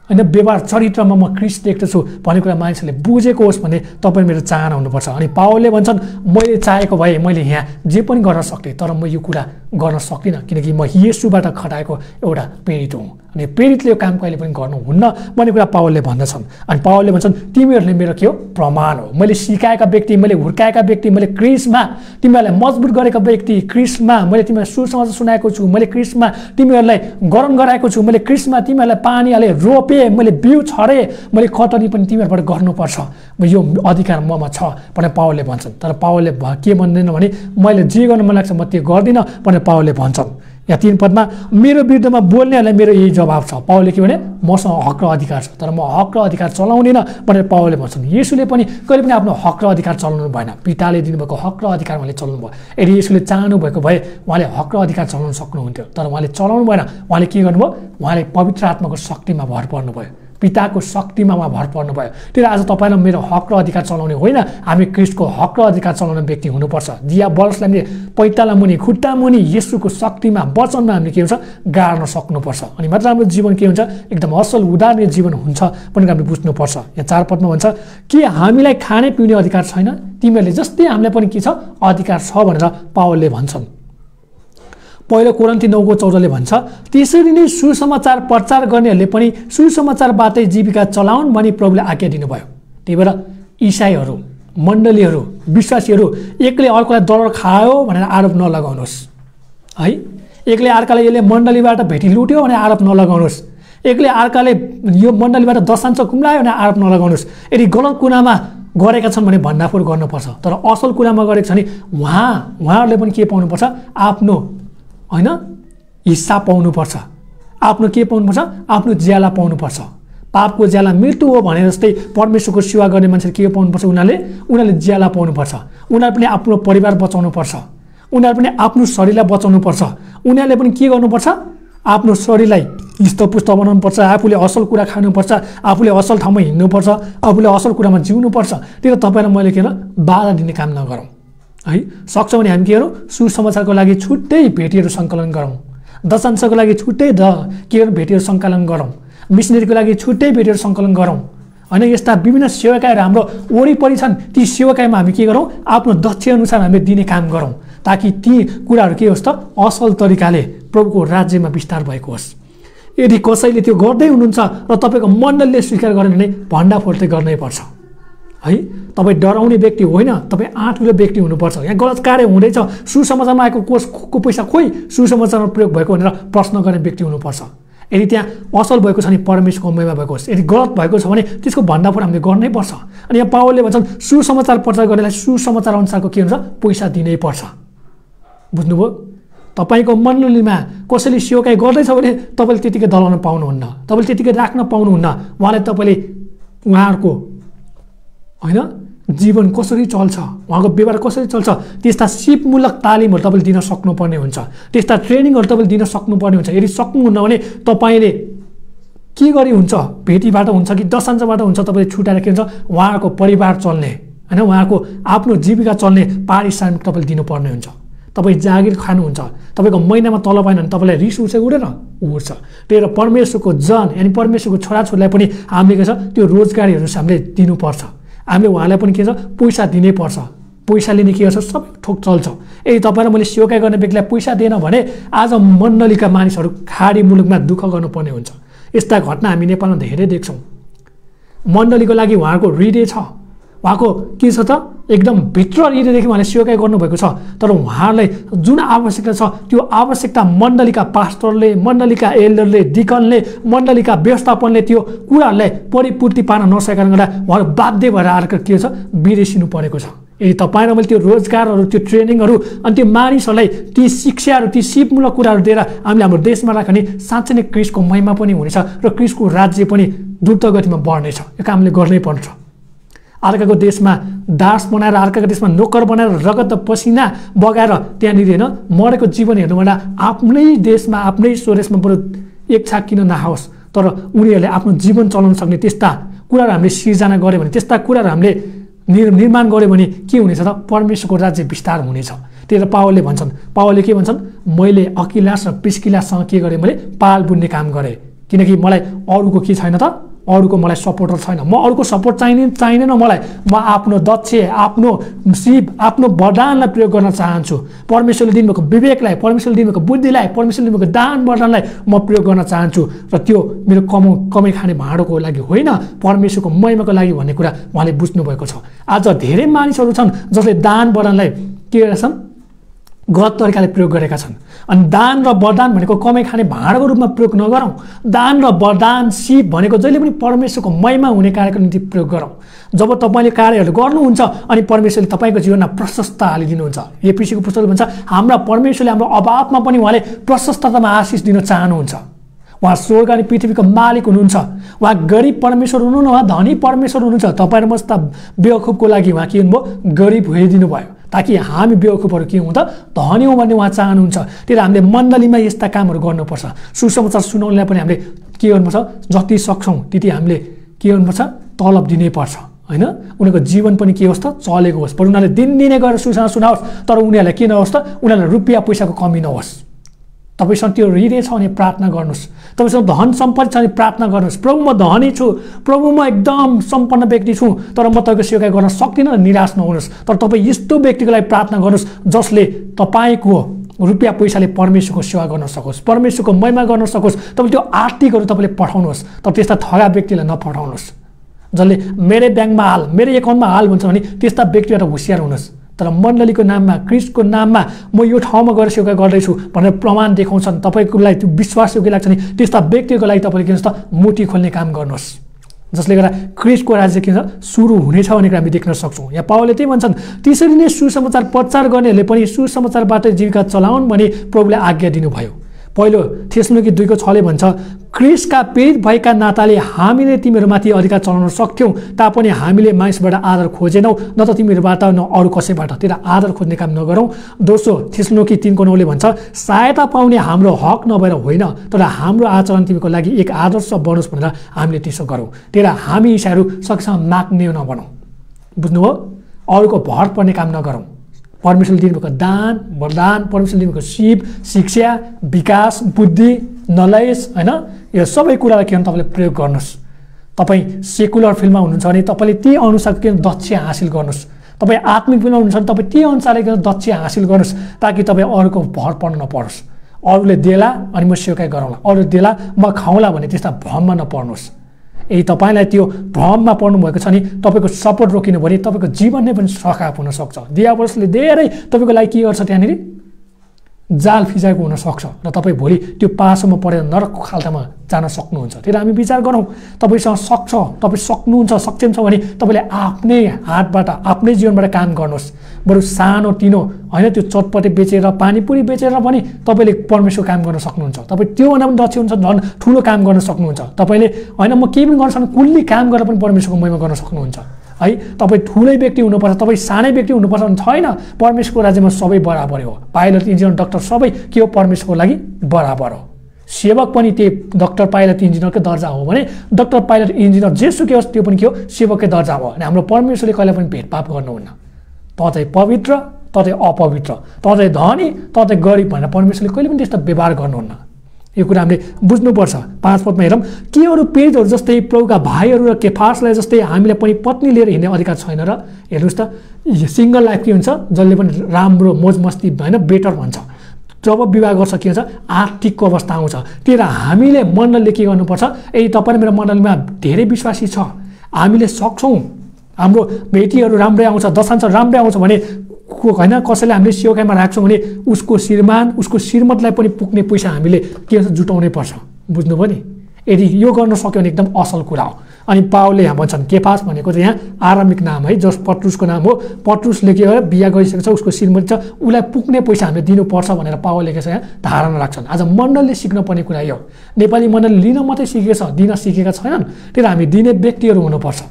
Speaker 1: होइन व्यवहार चरित्रमा म क्रिस्ट देख्दछु भन्ने कुरा मानिसहरूले बुझेको होस् भन्ने तपाईँ मेरो चाहना हुनुपर्छ। अनि पावलले भन्छन् मैले चाहेको भए मैले यहाँ जे पनि गर्न सक्थेँ, तर म यो कुरा गर्न सक्दिनँ किनकि म येशूबाट खटाएको एउटा प्रेरित हुँ। अनि प्रेरितले यो काम कहिले पनि गर्नुहुन्न भन्ने कुरा पावलले भन्दछन्। अनि पावलले भन्छन् तिमीहरूले मेरो के हो प्रमाण हो, मैले सिकाएका व्यक्ति, मैले हुर्काएका व्यक्ति, मैले क्रिस्टमा तिमीहरूलाई मजबुत गरेको व्यक्ति, क्रिस्टमा मैले तिमीलाई सुसमाचार सुनाएको छु, मैले क्रिस्टमा तिमीहरूलाई गरम गराएको छु, मैले क्रिस्टमा तिमीहरूलाई पानी हाले रोपे, मैले बिउ छरे, मैले कटनी पनि तिमीहरूबाट गर्नुपर्छ, यो अधिकार ममा छ भनेर पावलले भन्छन्। तर पावलले के भन्दैन भने मैले जे गर्न मन लाग्छ म त्यो गर्दिनँ भनेर पावलले भन्छन्। या 3 पदमा मेरो विरुद्धमा बोल्नेहरूलाई मेरो यही जवाब छ। पावलले के भने मसँग हक र अधिकार छ तर म हक र अधिकार चलाउँदिनँ भनेर पावलले भन्छन्। येशूले पनि कहिले पनि आफ्नो हक र अधिकार चलाउनु भएन, पिताले दिनुभएको हक र अधिकार उहाँले चलाउनु भयो। यदि येशूले चाहनु भएको भए उहाँले हक र अधिकार चलाउन सक्नुहुन्थ्यो, तर उहाँले चलाउनु भएन। उहाँले के गर्नुभयो, उहाँले पवित्र आत्माको शक्तिमा भर पर्नुभयो, पिताको शक्तिमा उहाँ भर पर्नुभयो। त्यसले आज तपाईँलाई मेरो हक र अधिकार चलाउने होइन, हामी क्रिस्टको हक र अधिकार चलाउने व्यक्ति हुनुपर्छ। दिया बरसलाई हामीले पैताला मुनि खुट्टा मुनि येशूको शक्तिमा वचनमा हामीले के हुन्छ गाड्न सक्नुपर्छ। अनि मात्र हाम्रो जीवन के हुन्छ एकदम असल उदाहरणीय जीवन हुन्छ भनेर हामीले बुझ्नुपर्छ। यहाँ 4 पदमा भन्छ कि हामीलाई खाने पिउने अधिकार छैन, तिमीहरूले जस्तै हामीलाई पनि के छ अधिकार छ भनेर पावलले भन्छन्। पहिलो कोरिन्थी 9:14ले भन्छ त्यसरी नै सुसमाचार प्रचार गर्नेहरूले पनि सुसमाचारबाटै जीविका चलाउन् भनी प्रभुले आज्ञा दिनुभयो। त्यही भएर इसाईहरू, मण्डलीहरू, विश्वासीहरू एकले अर्कोलाई दर खायो भनेर आरोप नलगाउनुहोस् है। एकले अर्काले यसले मण्डलीबाट भेटी लुट्यो भनेर आरोप नलगाउनुहोस्। एकले अर्काले यो मण्डलीबाट दशांश कुम्लायो भनेर आरोप नलगाउनुहोस्। यदि गलत कुरामा गरेका छन् भने भण्डाफोर गर्नुपर्छ, तर असल कुरामा गरेको छ भने उहाँहरूले पनि के पाउनुपर्छ, आफ्नो होइन हिस्सा पाउनुपर्छ, आफ्नो के पाउनुपर्छ, आफ्नो ज्याला पाउनुपर्छ। पापको ज्याला मृत्यु हो भने जस्तै परमेश्वरको सेवा गर्ने मान्छेले के पाउनुपर्छ, उनीहरूले ज्याला पाउनुपर्छ। उनीहरू पनि आफ्नो परिवार बचाउनुपर्छ, उनीहरू पनि आफ्नो शरीरलाई बचाउनुपर्छ। उनीहरूले पनि के गर्नुपर्छ, आफ्नो शरीरलाई हिस्तपुस्त बनाउनुपर्छ, आफूले असल कुरा खानुपर्छ, आफूले असल ठाउँमा हिँड्नुपर्छ, आफूले असल कुरामा जिउनुपर्छ। त्यो तपाईँ र मैले के बाधा दिने काम नगरौँ है। सक्छ भने हामी के गरौँ, सुसमाचारको लागि छुट्टै भेटीहरू सङ्कलन गरौँ, दशांशको लागि छुट्टै भेटीहरू सङ्कलन गरौँ, मिसनरीको लागि छुट्टै भेटीहरू सङ्कलन गरौँ होइन। यस्ता विभिन्न सेवाकाईहरू हाम्रो वरिपरि छन्, ती सेवाकाईमा हामी के गरौँ, आफ्नो दक्ष अनुसार हामीले दिने काम गरौँ ताकि ती कुराहरू के होस् त असल तरिकाले प्रभुको राज्यमा विस्तार भएको होस्। यदि कसैले त्यो गर्दै हुनुहुन्छ र तपाईँको मण्डलले स्वीकार गरेन भने भण्डाफोर चाहिँ गर्नै पर्छ है। तपाईँ डराउने व्यक्ति होइन, तपाईँ आँटिलो व्यक्ति हुनुपर्छ। यहाँ गलत कार्य हुँदैछ, सुसमाचारमा आएको को पैसा खोइ सुसमाचारमा प्रयोग भएको भनेर प्रश्न गर्ने व्यक्ति हुनुपर्छ। यदि त्यहाँ असल भएको छ भने परमेश्वरको महिमा भएको होस्, यदि गलत भएको छ भने त्यसको भण्डाफोर हामीले गर्नै पर्छ। अनि यहाँ पावलले भन्छन् सुसमाचार प्रचार गर्नेलाई सुसमाचार अनुसारको के हुन्छ, पैसा दिनै पर्छ। बुझ्नुभयो? तपाईँको मण्डलीमा कसैले सेवाकाई गर्दैछ भने तपाईँले त्यतिकै दलाउन पाउनुहुन्न, तपाईँले त्यतिकै राख्न पाउनुहुन्न। उहाँले तपाईँले उहाँहरूको होइन जीवन कसरी चल्छ, उहाँको व्यवहार कसरी चल्छ, त्यस्ता सिपमूलक तालिमहरू तपाईँले दिन सक्नुपर्ने हुन्छ, त्यस्ता ट्रेनिङहरू तपाईँले दिन सक्नुपर्ने हुन्छ। यदि सक्नुहुन्न भने तपाईँले के गरी हुन्छ, भेटीबाट हुन्छ कि दशांशबाट हुन्छ, तपाईँले छुट्याएर के हुन्छ उहाँहरूको परिवार चल्ने होइन, उहाँको आफ्नो जीविका चल्ने पारिश्रमिक तपाईँले दिनुपर्ने हुन्छ। तपाईँ जागिर खानुहुन्छ, तपाईँको महिनामा तलब पाएन भने तपाईँलाई रिस उठ्छ उठ्छ। त्यही भएर परमेश्वरको जन यानि परमेश्वरको छोराछोरीलाई पनि हामीले के छ त्यो रोजगारीहरू हामीले दिनुपर्छ। हामीले उहाँलाई पनि के छ पैसा दिनै पर्छ। पैसा लिने के गर्छ, सबै ठोक चल्छ। यदि तपाईँ र मैले सेवाकाई गर्ने व्यक्तिलाई पैसा दिएन भने आज मण्डलीका मानिसहरू खाडी मुलुकमा दुःख गर्नुपर्ने हुन्छ। यस्ता घटना हामी नेपालमा धेरै देख्छौँ। मण्डलीको लागि उहाँहरूको हृदय छ, उहाँको के छ त एकदम भित्र हृदयदेखि उहाँले सेवाकाई गर्नुभएको छ। तर उहाँलाई जुन आवश्यकता छ त्यो आवश्यकता मण्डलीका पास्टरले, मण्डलीका एल्डरले, डिकनले, मण्डलीका व्यवस्थापनले त्यो कुराहरूलाई परिपूर्ति पार्न नसकेका गर्दा उहाँहरू बाध्य भएर आएर के छ विदेशिनु परेको छ। यदि तपाईँ र मैले त्यो रोजगारहरू, त्यो ट्रेनिङहरू अनि त्यो मानिसहरूलाई ती शिक्षाहरू, ती सिपमूलक कुराहरू दिएर हामीले हाम्रो देशमा राख्यो भने साँच्चै नै क्रिस्टको महिमा पनि हुनेछ र क्रिस्टको राज्य पनि द्रुत गतिमा बढ्नेछ। यो कामले गर्नै पर्छ। अर्काको देशमा दास बनाएर, अर्काको देशमा नोकर बनाएर, रगत पसिना बगाएर त्यहाँनिर होइन मरेको जीवन हेर्नुभन्दा आफ्नै देशमा, आफ्नै स्वदेशमा बरु एक छाक किन नहोस् तर उनीहरूले आफ्नो जीवन चलाउन सक्ने त्यस्ता कुराहरू हामीले सिर्जना गऱ्यो भने, त्यस्ता कुराहरू हामीले निर्माण गऱ्यो भने के हुनेछ त परमेश्वरको राज्य विस्तार हुनेछ। त्यही त पावलले के भन्छन्, मैले अकिलास र प्रिस्किलासँग के गरेँ, मैले पाल बुन्ने काम गरेँ, किनकि मलाई अरूको के छैन त, अरूको मलाई सपोर्टर छैन। म अरूको सपोर्ट चाहिँदैन मलाई। म आफ्नो दक्ष, आफ्नो सिप, आफ्नो वरदानलाई प्रयोग गर्न चाहन्छु। परमेश्वरले दिनुभएको विवेकलाई, परमेश्वरले दिनुभएको बुद्धिलाई, परमेश्वरले दिनुभएको दान वरदानलाई म प्रयोग गर्न चाहन्छु र त्यो मेरो कमाइ खाने भाँडोको लागि होइन, परमेश्वरको महिमाको लागि भन्ने कुरा उहाँले बुझ्नुभएको छ। आज धेरै मानिसहरू छन् जसले दान वरदानलाई के गरेछन्, गलत तरिकाले प्रयोग गरेका छन्। अनि दान र वरदान भनेको कमाइ खाने भाँडाको रूपमा प्रयोग नगरौँ। दान र वरदान सिप भनेको जहिले पनि परमेश्वरको महिमा हुने कार्यको निम्ति प्रयोग गरौँ। जब तपाईँले कार्यहरू गर्नुहुन्छ अनि परमेश्वरले तपाईँको जीवनमा प्रशस्तता हालिदिनुहुन्छ। एफिसीको पुस्तकले भन्छ हाम्रा परमेश्वरले हाम्रो अभावमा पनि उहाँले प्रशस्ततामा आशिष दिन चाहनुहुन्छ। उहाँ स्वर्ग अनि पृथ्वीको मालिक हुनुहुन्छ। उहाँ गरिब परमेश्वर हुनुहुन्न, उहाँ धनी परमेश्वर हुनुहुन्छ। तपाईँ र मस्ता बेवकुफको लागि उहाँ के हुनुभयो, गरिब भइदिनु भयो ताकि हामी बेवकुफहरू के हुँ त धनी हौँ भन्ने उहाँ चाहनुहुन्छ। त्यही हामीले मण्डलीमा यस्ता कामहरू गर्नुपर्छ। सुसमाचार सुनाउनेलाई पनि हामीले के गर्नुपर्छ, जति सक्छौँ त्यति हामीले के गर्नुपर्छ, तलब दिनैपर्छ होइन। उनीहरूको जीवन पनि के होस् त चलेको होस्। बरु उनीहरूले दिनदिनै गएर सुसमाचार सुनाओस् तर उनीहरूलाई के नहोस् त, उनीहरूलाई रुपियाँ पैसाको कमी नहोस्। तपाईँसँग त्यो हृदय छ भने प्रार्थना गर्नुहोस्। तपाईँसँग धन सम्पत्ति छ भने प्रार्थना गर्नुहोस्। प्रभु म धनी छु, प्रभु म एकदम सम्पन्न व्यक्ति छु तर म तपाईँको सेवा गर्न सक्दिनँ, निराश नहुनुहोस्। तर तपाईँ यस्तो व्यक्तिको लागि प्रार्थना गर्नुहोस् जसले तपाईँको रुपियाँ पैसाले परमेश्वरको सेवा गर्न सकोस्, परमेश्वरको महिमा गर्न सकोस्। तपाईँ त्यो आर्थिकहरू तपाईँले पठाउनुहोस् तर त्यस्ता ठगा व्यक्तिलाई नपठाउनुहोस्। जसले मेरो ब्याङ्कमा हाल, मेरो एकाउन्टमा हाल भन्छ भने त्यस्ता व्यक्तिबाट होसियार हुनुहोस्। तर मण्डलीको नाममा, क्रिस्टको नाममा म यो ठाउँमा गएर सेवा गर्दैछु भनेर प्रमाण देखाउँछन्, तपाईँको लागि त्यो विश्वासयोग्य लाग्छ नि त्यस्ता व्यक्तिको लागि तपाईँले के भन्छ त मुठी खोल्ने काम गर्नुहोस्। जसले गर्दा क्रिस्टको राज्य के हुन्छ सुरु हुनेछ भन्ने कुरा हामी देख्न सक्छौँ। यहाँ पावलले त्यही भन्छन्, त्यसरी नै सुसमाचार प्रचार गर्नेहरूले पनि सुसमाचारबाट जीविका चलाउन् भने प्रभुले आज्ञा दिनुभयो। पहिलो थेसलोनिके 2:6 भन्छ, क्रिस्टका प्रेरित भएका नाताले हामीले तिमीहरूमाथि अधिकार चलाउन सक्थ्यौँ तापनि हामीले मानिसबाट आदर खोजेनौँ, न त तिमीहरूबाट न अरू कसैबाट। त्यसलाई आदर खोज्ने काम नगरौँ। दोस्रो थेसलोनिके 3:9 भन्छ, सहायता पाउने हाम्रो हक नभएर होइन तर हाम्रो आचरण तिमीको लागि एक आदर्श बनोस् भनेर हामीले त्यसो गरौँ। त्यसलाई हामी ईसाहरू सकेसम्म माग्ने नबनौँ। बुझ्नुभयो? अरूको भर पर्ने काम नगरौँ। परमेश्वरले दिनुभएको दान वरदान, परमेश्वरले दिनुभएको सिप, शिक्षा, विकास, बुद्धि, नलेज होइन, यो सबै कुरालाई के भने तपाईँले प्रयोग गर्नुहोस्। तपाईँ सेकुलर फिल्डमा हुनुहुन्छ भने तपाईँले त्यही अनुसारको के दक्ष हासिल गर्नुहोस्। तपाईँ आत्मिक फिल्डमा हुनुहुन्छ भने तपाईँ त्यही अनुसारले दक्ष हासिल गर्नुहोस् ताकि तपाईँ अरूको भर पर्न नपरोस्। अरूले देला अनि म सेवाकाई गरौँला, अरू देला म खाउँला भने त्यस्ता भ्रममा नपर्नुहोस्। यदि तपाईँलाई त्यो भ्रममा पर्नुभएको छ नि तपाईँको सपोर्ट रोकिनु भने तपाईँको जीवन नै पनि सखाप हुनसक्छ। दियावसले धेरै तपाईँको लागि के गर्छ, त्यहाँनिर जाल फिजाएको हुनसक्छ र तपाईँ भोलि त्यो पासोमा परेर नरकको खाल्टामा जान सक्नुहुन्छ। त्यसलाई हामी विचार गरौँ। तपाईँसँग सक्छ, तपाईँ सक्नुहुन्छ, सक्षम छ भने तपाईँले आफ्नै हातबाट, आफ्नै जीवनबाट काम गर्नुहोस्। बरु सानो तिनो होइन त्यो चटपटे बेचेर, पानीपुरी बेचेर पनि तपाईँले परमेश्वर काम गर्न सक्नुहुन्छ। तपाईँ त्योभन्दा पनि दक्ष हुन्छ, झन् ठुलो काम गर्न सक्नुहुन्छ। तपाईँले होइन म केही पनि गर्न सक्नु, कुल्ली काम गरेर पनि परमेश्वरको महिमा गर्न सक्नुहुन्छ है। तपाईँ ठुलै व्यक्ति हुनुपर्छ, तपाईँ सानै व्यक्ति हुनुपर्छ भने छैन। परमेश्वरको राज्यमा सबै बराबर हो। पाइलट, इन्जिनियर, डक्टर सबै के हो, परमेश्वरको लागि बराबर हो। सेवक पनि त्यही डक्टर पाइलट इन्जिनियरकै दर्जा हो भने डक्टर पाइलट इन्जिनियर जेसुकै होस् त्यो पनि के हो, सेवककै दर्जा हो। अनि हाम्रो परमेश्वरले कहिले पनि भेदभाव गर्नुहुन्न। त चाहिँ पवित्र, त चाहिँ अपवित्र, त चाहिँ धनी, त चाहिँ गरिब भनेर परमेश्वरले कहिले पनि त्यस्तो व्यवहार गर्नुहुन्न। यो कुरा हामीले बुझ्नुपर्छ। 5 पदमा हेरौँ, के अरू प्रेरितहरू जस्तै प्रभुका भाइहरू र केफासलाई जस्तै हामीलाई पनि पत्नी लिएर हिँड्ने अधिकार छैन र? हेर्नुहोस् त, सिङ्गल लाइफ के हुन्छ, जसले पनि राम्रो मोज मस्ती होइन बेटर भन्छ। जब विवाह गर्छ के हुन्छ, आर्थिकको अवस्था आउँछ। त्यही भएर हामीले मण्डलले के गर्नुपर्छ, यदि तपाईँ मेरो मण्डलीमा धेरै विश्वासी छ, हामीले सक्छौँ हाम्रो भेटीहरू राम्रै आउँछ, दशांश राम्रै आउँछ भने होइन कसैले हामीले सेवाकाईमा राख्छौँ भने उसको श्रीमान उसको श्रीमतलाई पनि पुग्ने पैसा हामीले के जुटाउनै पर्छ। बुझ्नुभयो नि? यदि यो गर्न सक्यो भने एकदम असल कुरा हो। अनि पावलले यहाँ भन्छन् केफास भनेको चाहिँ यहाँ आरम्भिक नाम है, जस पत्रुसको नाम हो। पत्रुसले के गर्यो, बिहा गरिसकेको छ, उसको श्रीमती छ, उसलाई पुग्ने पैसा हामीले दिनुपर्छ भनेर पावलले के छ यहाँ धारणा राख्छन्। आज मण्डलले सिक्नुपर्ने कुरा यो, नेपाली मण्डलले लिन मात्रै सिकेको छ, दिन सिकेका छैनन्। त्यही हामी दिने व्यक्तिहरू हुनुपर्छ।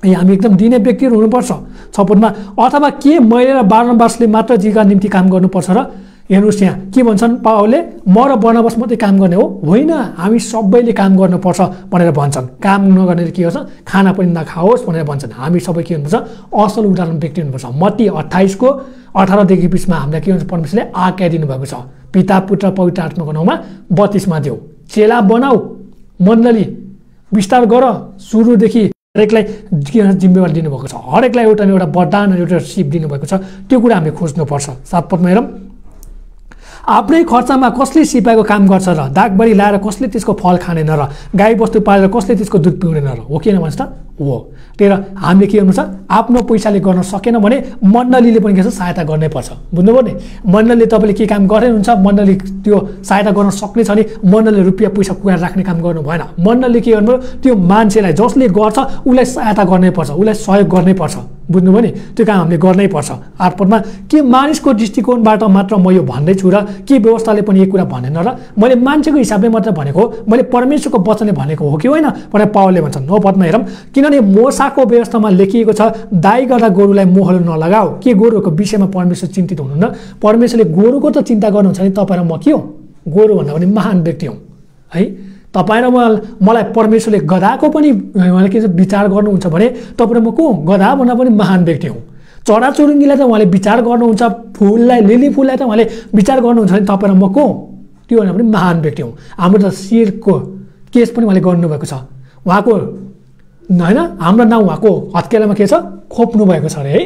Speaker 1: हामी एकदम दिने व्यक्तिहरू हुनुपर्छ 6 पदमा। अथवा के मैले र बारनबासले मात्र जीविका निम्ति काम गर्नुपर्छ र? हेर्नुहोस् यहाँ के भन्छन् पावलले, म र बर्नबास मात्रै काम गर्ने हो? होइन, हामी सबैले काम गर्नुपर्छ भनेर भन्छन्। काम नगर्नेले के गर्छ, खाना पनि नखाओस् भनेर भन्छन्। हामी सबै के हुनुपर्छ, असल उदाहरण व्यक्ति हुनुपर्छ। मत्ती 28को 18देखि 20मा हामीलाई के हुन्छ, परमेश्वरले आज्ञा दिनुभएको छ, पिता पुत्र पवित्र आत्माको नाउँमा बत्तिस्मा देऊ, चेला बनाऊ, मण्डली विस्तार गर। सुरुदेखि हरेकलाई जिम्मेवारी दिनुभएको छ, हरेकलाई एउटा न एउटा वरदान एउटा सिप दिनुभएको छ। त्यो कुरा हामीले खोज्नुपर्छ। 7 पदमा हेरौँ, आफ्नै खर्चमा कसले सिपाईको काम गर्छ र? दागबडी लाएर कसले त्यसको फल खानेन र? गाई बस्तु पालेर कसले त्यसको दुध पिउँदैन र? हो किन भन्छ त? हो। त्यही हामीले के गर्नु छ, आफ्नो पैसाले गर्न सकेन भने मण्डलीले पनि के छ, सहायता गर्नै पर्छ। बुझ्नुभयो नि? मण्डलीले तपाईँले के काम गरेर हुन्छ, मण्डली त्यो सहायता गर्न सक्ने छ नि, मण्डलीले रुपियाँ पैसा कुराएर राख्ने काम गर्नु भएन। मण्डलीले के गर्नु, त्यो मान्छेलाई जसले गर्छ उसलाई सहायता गर्नै पर्छ, उसलाई सहयोग गर्नै पर्छ। बुझ्नुभयो नि? त्यो काम हामीले गर्नै पर्छ। 8 पदमा के मानिसको दृष्टिकोणबाट मात्र म यो भन्दैछु र के व्यवस्थाले पनि यो कुरा भनेन र? मैले मान्छेको हिसाबले मात्र भनेको, मैले परमेश्वरको वचनले भनेको हो कि होइन भनेर पावलले भन्छन्। 9 पदमा हेरौँ, किनभने मोसाको व्यवस्थामा लेखिएको छ, दाइ गर्दा गोरुलाई मोहलो नलगाऊ। के गोरुको विषयमा परमेश्वर चिन्तित हुनुहुन्न? परमेश्वरले गोरुको त चिन्ता गर्नुहुन्छ नि, तपाईँ र म के हो? गोरु भन्दा पनि महान व्यक्ति हौँ है। तपाईँ र मलाई परमेश्वरले गधाको पनि के विचार गर्नुहुन्छ भने तपाईँ र म को? गधा भन्दा पनि महान व्यक्ति हौँ। चराचुरुङ्गीलाई त उहाँले विचार गर्नुहुन्छ, फुललाई लिली फुललाई त उहाँले विचार गर्नुहुन्छ भने तपाईँ र म को? त्यो भन्दा पनि महान व्यक्ति हौँ। हाम्रो त शिरको केस पनि उहाँले गर्नुभएको छ। उहाँको होइन, हाम्रो नाउँ उहाँको हत्केलामा के छ, खोप्नु भएको छ अरे है।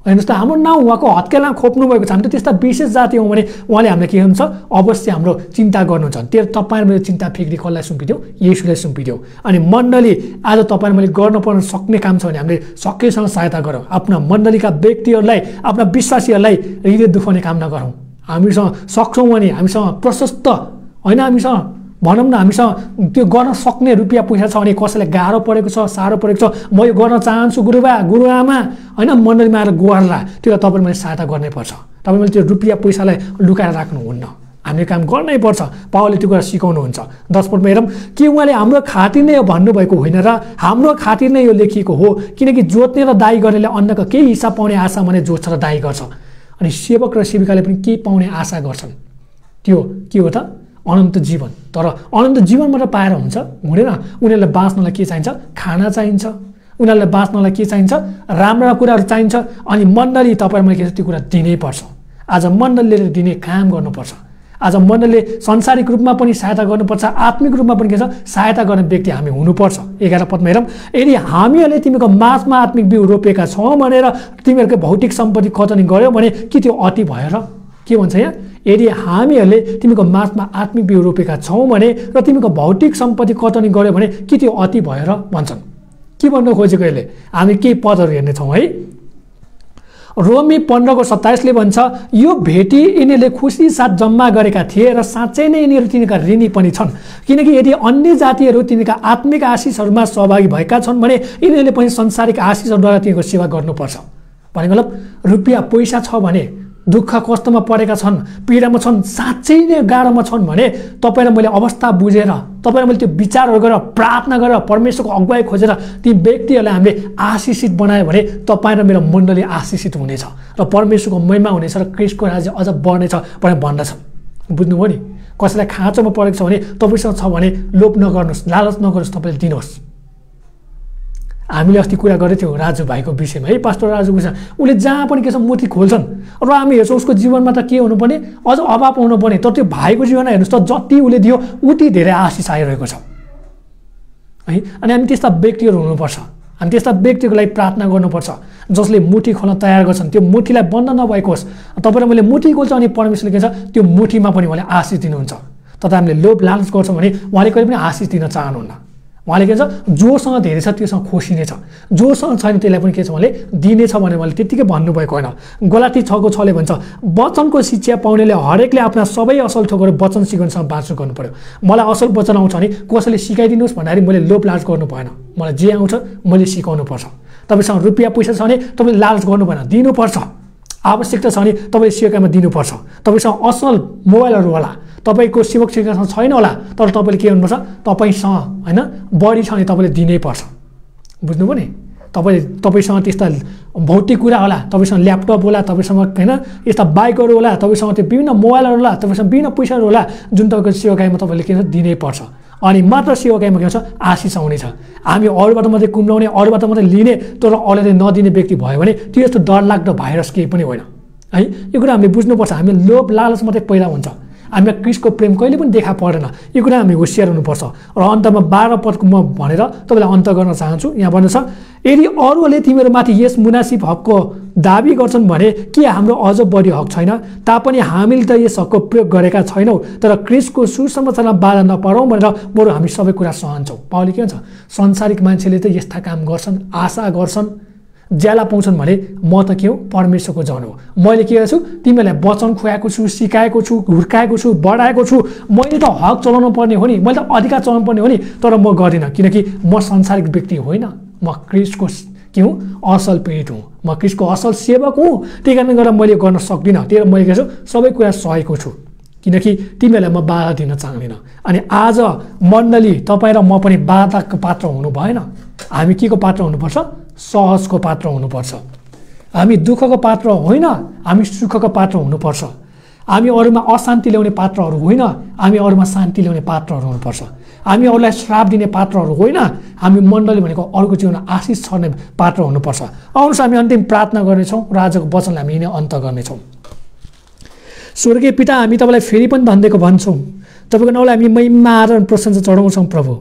Speaker 1: हेर्नुहोस् त, हाम्रो नाउँ उहाँको हत्केलामा खोप्नु भएको छ। हामी त त्यस्ता विशेष जाति हौँ भने उहाँले हामीलाई के हुन्छ, अवश्य हाम्रो चिन्ता गर्नुहुन्छ। त्यो तपाईँ र मेरो चिन्ता फिक्री कसलाई सुम्पिदियो? येशूलाई सुम्पिदियो। अनि मण्डली आज तपाईँ मैले गर्न पर्न सक्ने काम छ भने हामीले सकेसँग सहायता गरौँ। आफ्ना मण्डलीका व्यक्तिहरूलाई, आफ्ना विश्वासीहरूलाई हृदय दुखाउने काम नगरौँ। हामीसँग सक्छौँ भने, हामीसँग प्रशस्त होइन, हामीसँग भनौँ न, हामीसँग त्यो गर्न सक्ने रुपियाँ पैसा छ भने कसैलाई गाह्रो परेको छ, साह्रो परेको छ, म यो गर्न चाहन्छु गुरुबा गुरुआमा होइन, मण्डलीमा आएर गुहार्ला, त्यो तपाईँले मैले सहायता गर्नै पर्छ। तपाईँ मैले त्यो रुपियाँ पैसालाई लुकाएर राख्नुहुन्न, हामीले काम गर्नै पर्छ। पावलले त्यो कुरा सिकाउनुहुन्छ। 10 पदमा हेरौँ, के उहाँले हाम्रो खातिर नै यो भन्नुभएको होइन र? हाम्रो खातिर नै यो लेखिएको हो, किनकि जोत्ने र दाइ गर्नेले अन्नको केही हिस्सा पाउने आशा भने जोत्छ र दाइ गर्छ। अनि सेवक र सेविकाले पनि केही पाउने आशा गर्छन्। त्यो के हो त? अनन्त जीवन। तर अनन्त जीवन मात्र पाएर हुन्छ? हुँदैन। उनीहरूलाई बाँच्नलाई के चाहिन्छ? खाना चाहिन्छ। उनीहरूलाई बाँच्नलाई के चाहिन्छ? राम्रा कुराहरू चाहिन्छ। अनि मण्डली तपाईँ मैले के छ, त्यो कुरा दिनै पर्छ। आज मण्डलीले दिने काम गर्नुपर्छ। आज मण्डलीले संसारिक रूपमा पनि सहायता गर्नुपर्छ, आत्मिक रूपमा पनि के छ, सहायता गर्ने व्यक्ति हामी हुनुपर्छ। 11 पदमा हेरौँ, यदि हामीहरूले तिमीको माझमा आत्मिक बिउ रोपेका छौँ भनेर तिमीहरूको भौतिक सम्पत्ति खतनी गर्यो भने के त्यो अति भयो र? के भन्छ यहाँ? यदि हामीहरूले तिमीको माझमा आत्मिक बिउ रोपेका छौँ भने र तिमीको भौतिक सम्पत्ति कटनी गर्यो भने के त्यो अति भयो र भन्छन्। के भन्नु खोजेको यसले? हामी केही पदहरू हेर्नेछौँ है। रोमी 15:27ले भन्छ, यो भेटी यिनीहरूले खुसी साथ जम्मा गरेका थिए र साँच्चै नै यिनीहरू तिनीका ऋणी पनि छन्, किनकि यदि अन्य जातिहरू तिनीका आत्मिक आशिषहरूमा सहभागी भएका छन् भने यिनीहरूले पनि संसारिक आशिषहरूद्वारा तिनीहरूको सेवा गर्नुपर्छ। भनेको मतलब रुपियाँ पैसा छ भने, दुःख कष्टमा परेका छन्, पीडामा छन्, साँच्चै नै गाह्रोमा छन् भने तपाईँ र मैले अवस्था बुझेर, तपाईँ र मैले त्यो विचारहरू गरेर, प्रार्थना गरेर, परमेश्वरको अगुवाई खोजेर ती व्यक्तिहरूलाई हामीले आशिषित बनायो भने तपाईँ र मेरो मण्डली आशिषित हुनेछ र परमेश्वरको महिमा हुनेछ र क्रिस्टको राज्य अझ बढ्नेछ भनेर भन्दछ। बुझ्नुभयो नि? कसैलाई खाँचोमा परेको छ भने, तपाईँसँग छ भने लोभ नगर्नुहोस्, लालच नगर्नुहोस्, तपाईँले दिनुहोस्। हामीले अस्ति कुरा गरेको थियौँ राजु भाइको विषयमा है, पास्टर राजुको विषयमा। उसले जहाँ पनि के छ मुठी खोल्छन् र हामी हेर्छौँ उसको जीवनमा त के हुनुपर्ने, अझ अभाव हुनुपर्ने, तर त्यो भाइको जीवनमा हेर्नुहोस् त जति उसले दियो उति धेरै आशिष आइरहेको छ है। अनि हामी त्यस्ता व्यक्तिहरू हुनुपर्छ। हामी त्यस्ता व्यक्तिको लागि प्रार्थना गर्नुपर्छ जसले मुठी खोल्न तयार गर्छन्। त्यो मुठीलाई बन्द नभएको होस्। तपाईँ र मैले मुठी खोल्छ अनि परमेश्वरले के छ, त्यो मुठीमा पनि उहाँले आशिष दिनुहुन्छ। तर हामीले लोभ लालच गर्छौँ भने उहाँले कहिले पनि आशिष दिन चाहनुहुन्न। उहाँले के भन्छ जोसँग धेरै छ त्योसँग खोसिनेछ, जोसँग छैन त्यसलाई पनि के छ उहाँले दिनेछ भनेर उहाँले त्यत्तिकै भन्नुभएको होइन। गलाती 6:6ले भन्छ वचनको शिक्षा पाउनेले हरेकले आफ्ना सबै असल थोकहरू वचन सिकाउनसँग बाँच्नु गर्नु पर्यो। मलाई असल वचन आउँछ भने कसैले सिकाइदिनुहोस् भन्दाखेरि मैले लोभ लालच गर्नु भएन। मलाई जे आउँछ मैले सिकाउनु पर्छ। तपाईँसँग रुपियाँ पैसा छ भने तपाईँले लालच गर्नु भएन, दिनुपर्छ। आवश्यकता छ भने तपाईँले सेवाकामा दिनुपर्छ। तपाईँसँग असल मोबाइलहरू होला, तपाईँको सेवक सेविकासँग छैन होला, तर तपाईँले के गर्नुपर्छ, तपाईँसँग होइन बढी छ भने तपाईँले दिनै पर्छ। बुझ्नुभयो नि? तपाईँसँग त्यस्ता भौतिक कुरा होला, तपाईँसँग ल्यापटप होला, तपाईँसँग होइन यस्ता बाइकहरू होला, तपाईँसँग त्यो विभिन्न मोबाइलहरू होला, तपाईँसँग विभिन्न पैसाहरू होला, जुन तपाईँको सेवाकाईमा तपाईँले के भन्छ दिनै पर्छ। अनि मात्र सेवाकाईमा के भन्छ आशिष आउनेछ। हामी अरूबाट मात्रै कुम्लाउने, अरूबाट मात्रै लिने तर अरूले नदिने व्यक्ति भयो भने त्यो यस्तो डरलाग्दो भाइरस केही पनि होइन है। यो कुरा हामीले बुझ्नुपर्छ। हामी लोभ लालच मात्रै पैदा हुन्छ, हामीलाई क्रिस्टको प्रेम कहिले पनि देखा पर्दैन। यो कुरा हामी होसियार हुनुपर्छ। र अन्तमा 12 पदको म भनेर तपाईँलाई अन्त गर्न चाहन्छु। यहाँ भन्नु छ यदि अरूले तिमीहरूमाथि यस मुनासिब हकको दाबी गर्छन् भने के हाम्रो अझ बढी हक छैन? तापनि हामीले त यस हकको प्रयोग गरेका छैनौँ, तर क्रिस्टको सुसमाचारमा बाधा नपरौँ भनेर बरु हामी सबै कुरा सहन्छौँ। पावलले के भन्छ, संसारिक मान्छेले त यस्ता काम गर्छन्, आशा गर्छन्, ज्याला पाउँछन् भने म त के हो परमेश्वरको जन हो। मैले के गर्छु तिमीहरूलाई वचन खुवाएको छु, सिकाएको छु, हुर्काएको छु, बढाएको छु। मैले त हक चलाउनु पर्ने हो नि, मैले त अधिकार चलाउनु पर्ने हो नि, तर म गर्दिनँ किनकि म संसारिक व्यक्ति होइन। म क्रिस्टको के हुँ असल पीडित हुँ, म क्रिस्टको असल सेवक हुँ। त्यही कारणले गर्दा मैले गर्न सक्दिनँ। त्यही भएर मैले के गर्छु सबै कुरा सहेको छु किनकि तिमीहरूलाई म बाधा दिन चाहदिनँ। अनि आज मण्डली तपाईँ र म पनि बाधाको पात्र हुनु भएन। हामी के को पात्र हुनुपर्छ? सहजको पात्र हुनुपर्छ। हामी दुःखको पात्र होइन, हामी सुखको पात्र हुनुपर्छ। हामी अरूमा अशान्ति ल्याउने पात्रहरू होइन, हामी अरूमा शान्ति ल्याउने पात्रहरू हुनुपर्छ। हामी अरूलाई श्राप दिने पात्रहरू होइन, हामी मण्डली भनेको अरूको जीवनमा आशिष छर्ने पात्र हुनुपर्छ। आउनुहोस् हामी अन्तिम प्रार्थना गर्नेछौँ र आजको वचनलाई हामी यिनै अन्त गर्नेछौँ। स्वर्गीय पिता, हामी तपाईँलाई फेरि पनि धन्यवाद भन्छौँ। तपाईँको नाउँलाई हामी महिमा आदर प्रशंसा चढाउँछौँ प्रभु।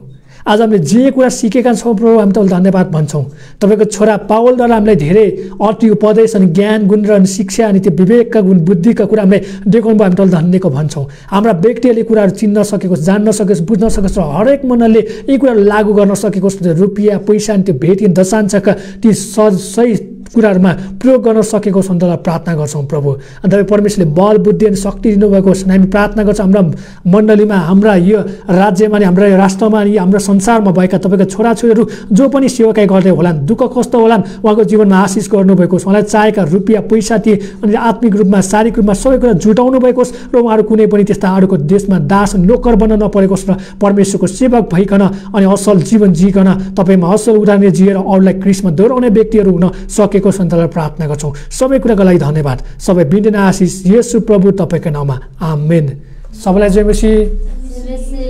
Speaker 1: आज हामीले जे कुरा सिकेका छौँ प्रभु हामी तपाईँलाई धन्यवाद भन्छौँ। तपाईँको छोरा पावलद्वारा हामीलाई धेरै अति उपदेश अनि ज्ञान गुण र शिक्षा अनि त्यो विवेकका गुण बुद्धिका कुरा हामीलाई देखाउनु भयो। हामी तपाईँलाई धन्यवाद भन्छौँ। हाम्रा व्यक्तिहरूले कुराहरू चिन्न सकेको, जान्न सकेको, बुझ्न सकेको, हरेक मनले यी कुराहरू लागू गर्न सकेको, रुपियाँ पैसा अनि त्यो भेट दशांशका ती सही कुराहरूमा प्रयोग गर्न सकेको छ तपाईँलाई प्रार्थना गर्छौँ प्रभु। अनि तपाईँ परमेश्वरले बल बुद्धि अनि शक्ति दिनुभएको छ। हामी प्रार्थना गर्छौँ हाम्रा मण्डलीमा, हाम्रा यो राज्यमा अनि हाम्रा राष्ट्रमा अनि हाम्रो संसारमा भएका तपाईँको छोराछोरीहरू जो पनि सेवाकाई गर्दै होलान्, दुःख कष्ट होलान्, उहाँको जीवनमा आशिष गर्नुभएको छ। उहाँलाई चाहेका रुपियाँ पैसा ती अनि आत्मिक रूपमा शारीरिक रूपमा सबै कुरा जुटाउनु भएको छ र उहाँहरू कुनै पनि त्यस्ता अरूको देशमा दास नोकर बन्न नपरेको छ र परमेश्वरको सेवक भइकन अनि असल जीवन जिकन तपाईँमा असल उदाहरण जिएर अरूलाई क्रिस्टमा दोहोऱ्याउने व्यक्तिहरू हुन सकेको सन्तलाई प्रार्थना गर्छौँ। सबै कुराको लागि धन्यवाद। सबै बिन्दैन आशिष येशू प्रभु तपाईँको नाउँमा आमेन। सबैलाई जय मसीह।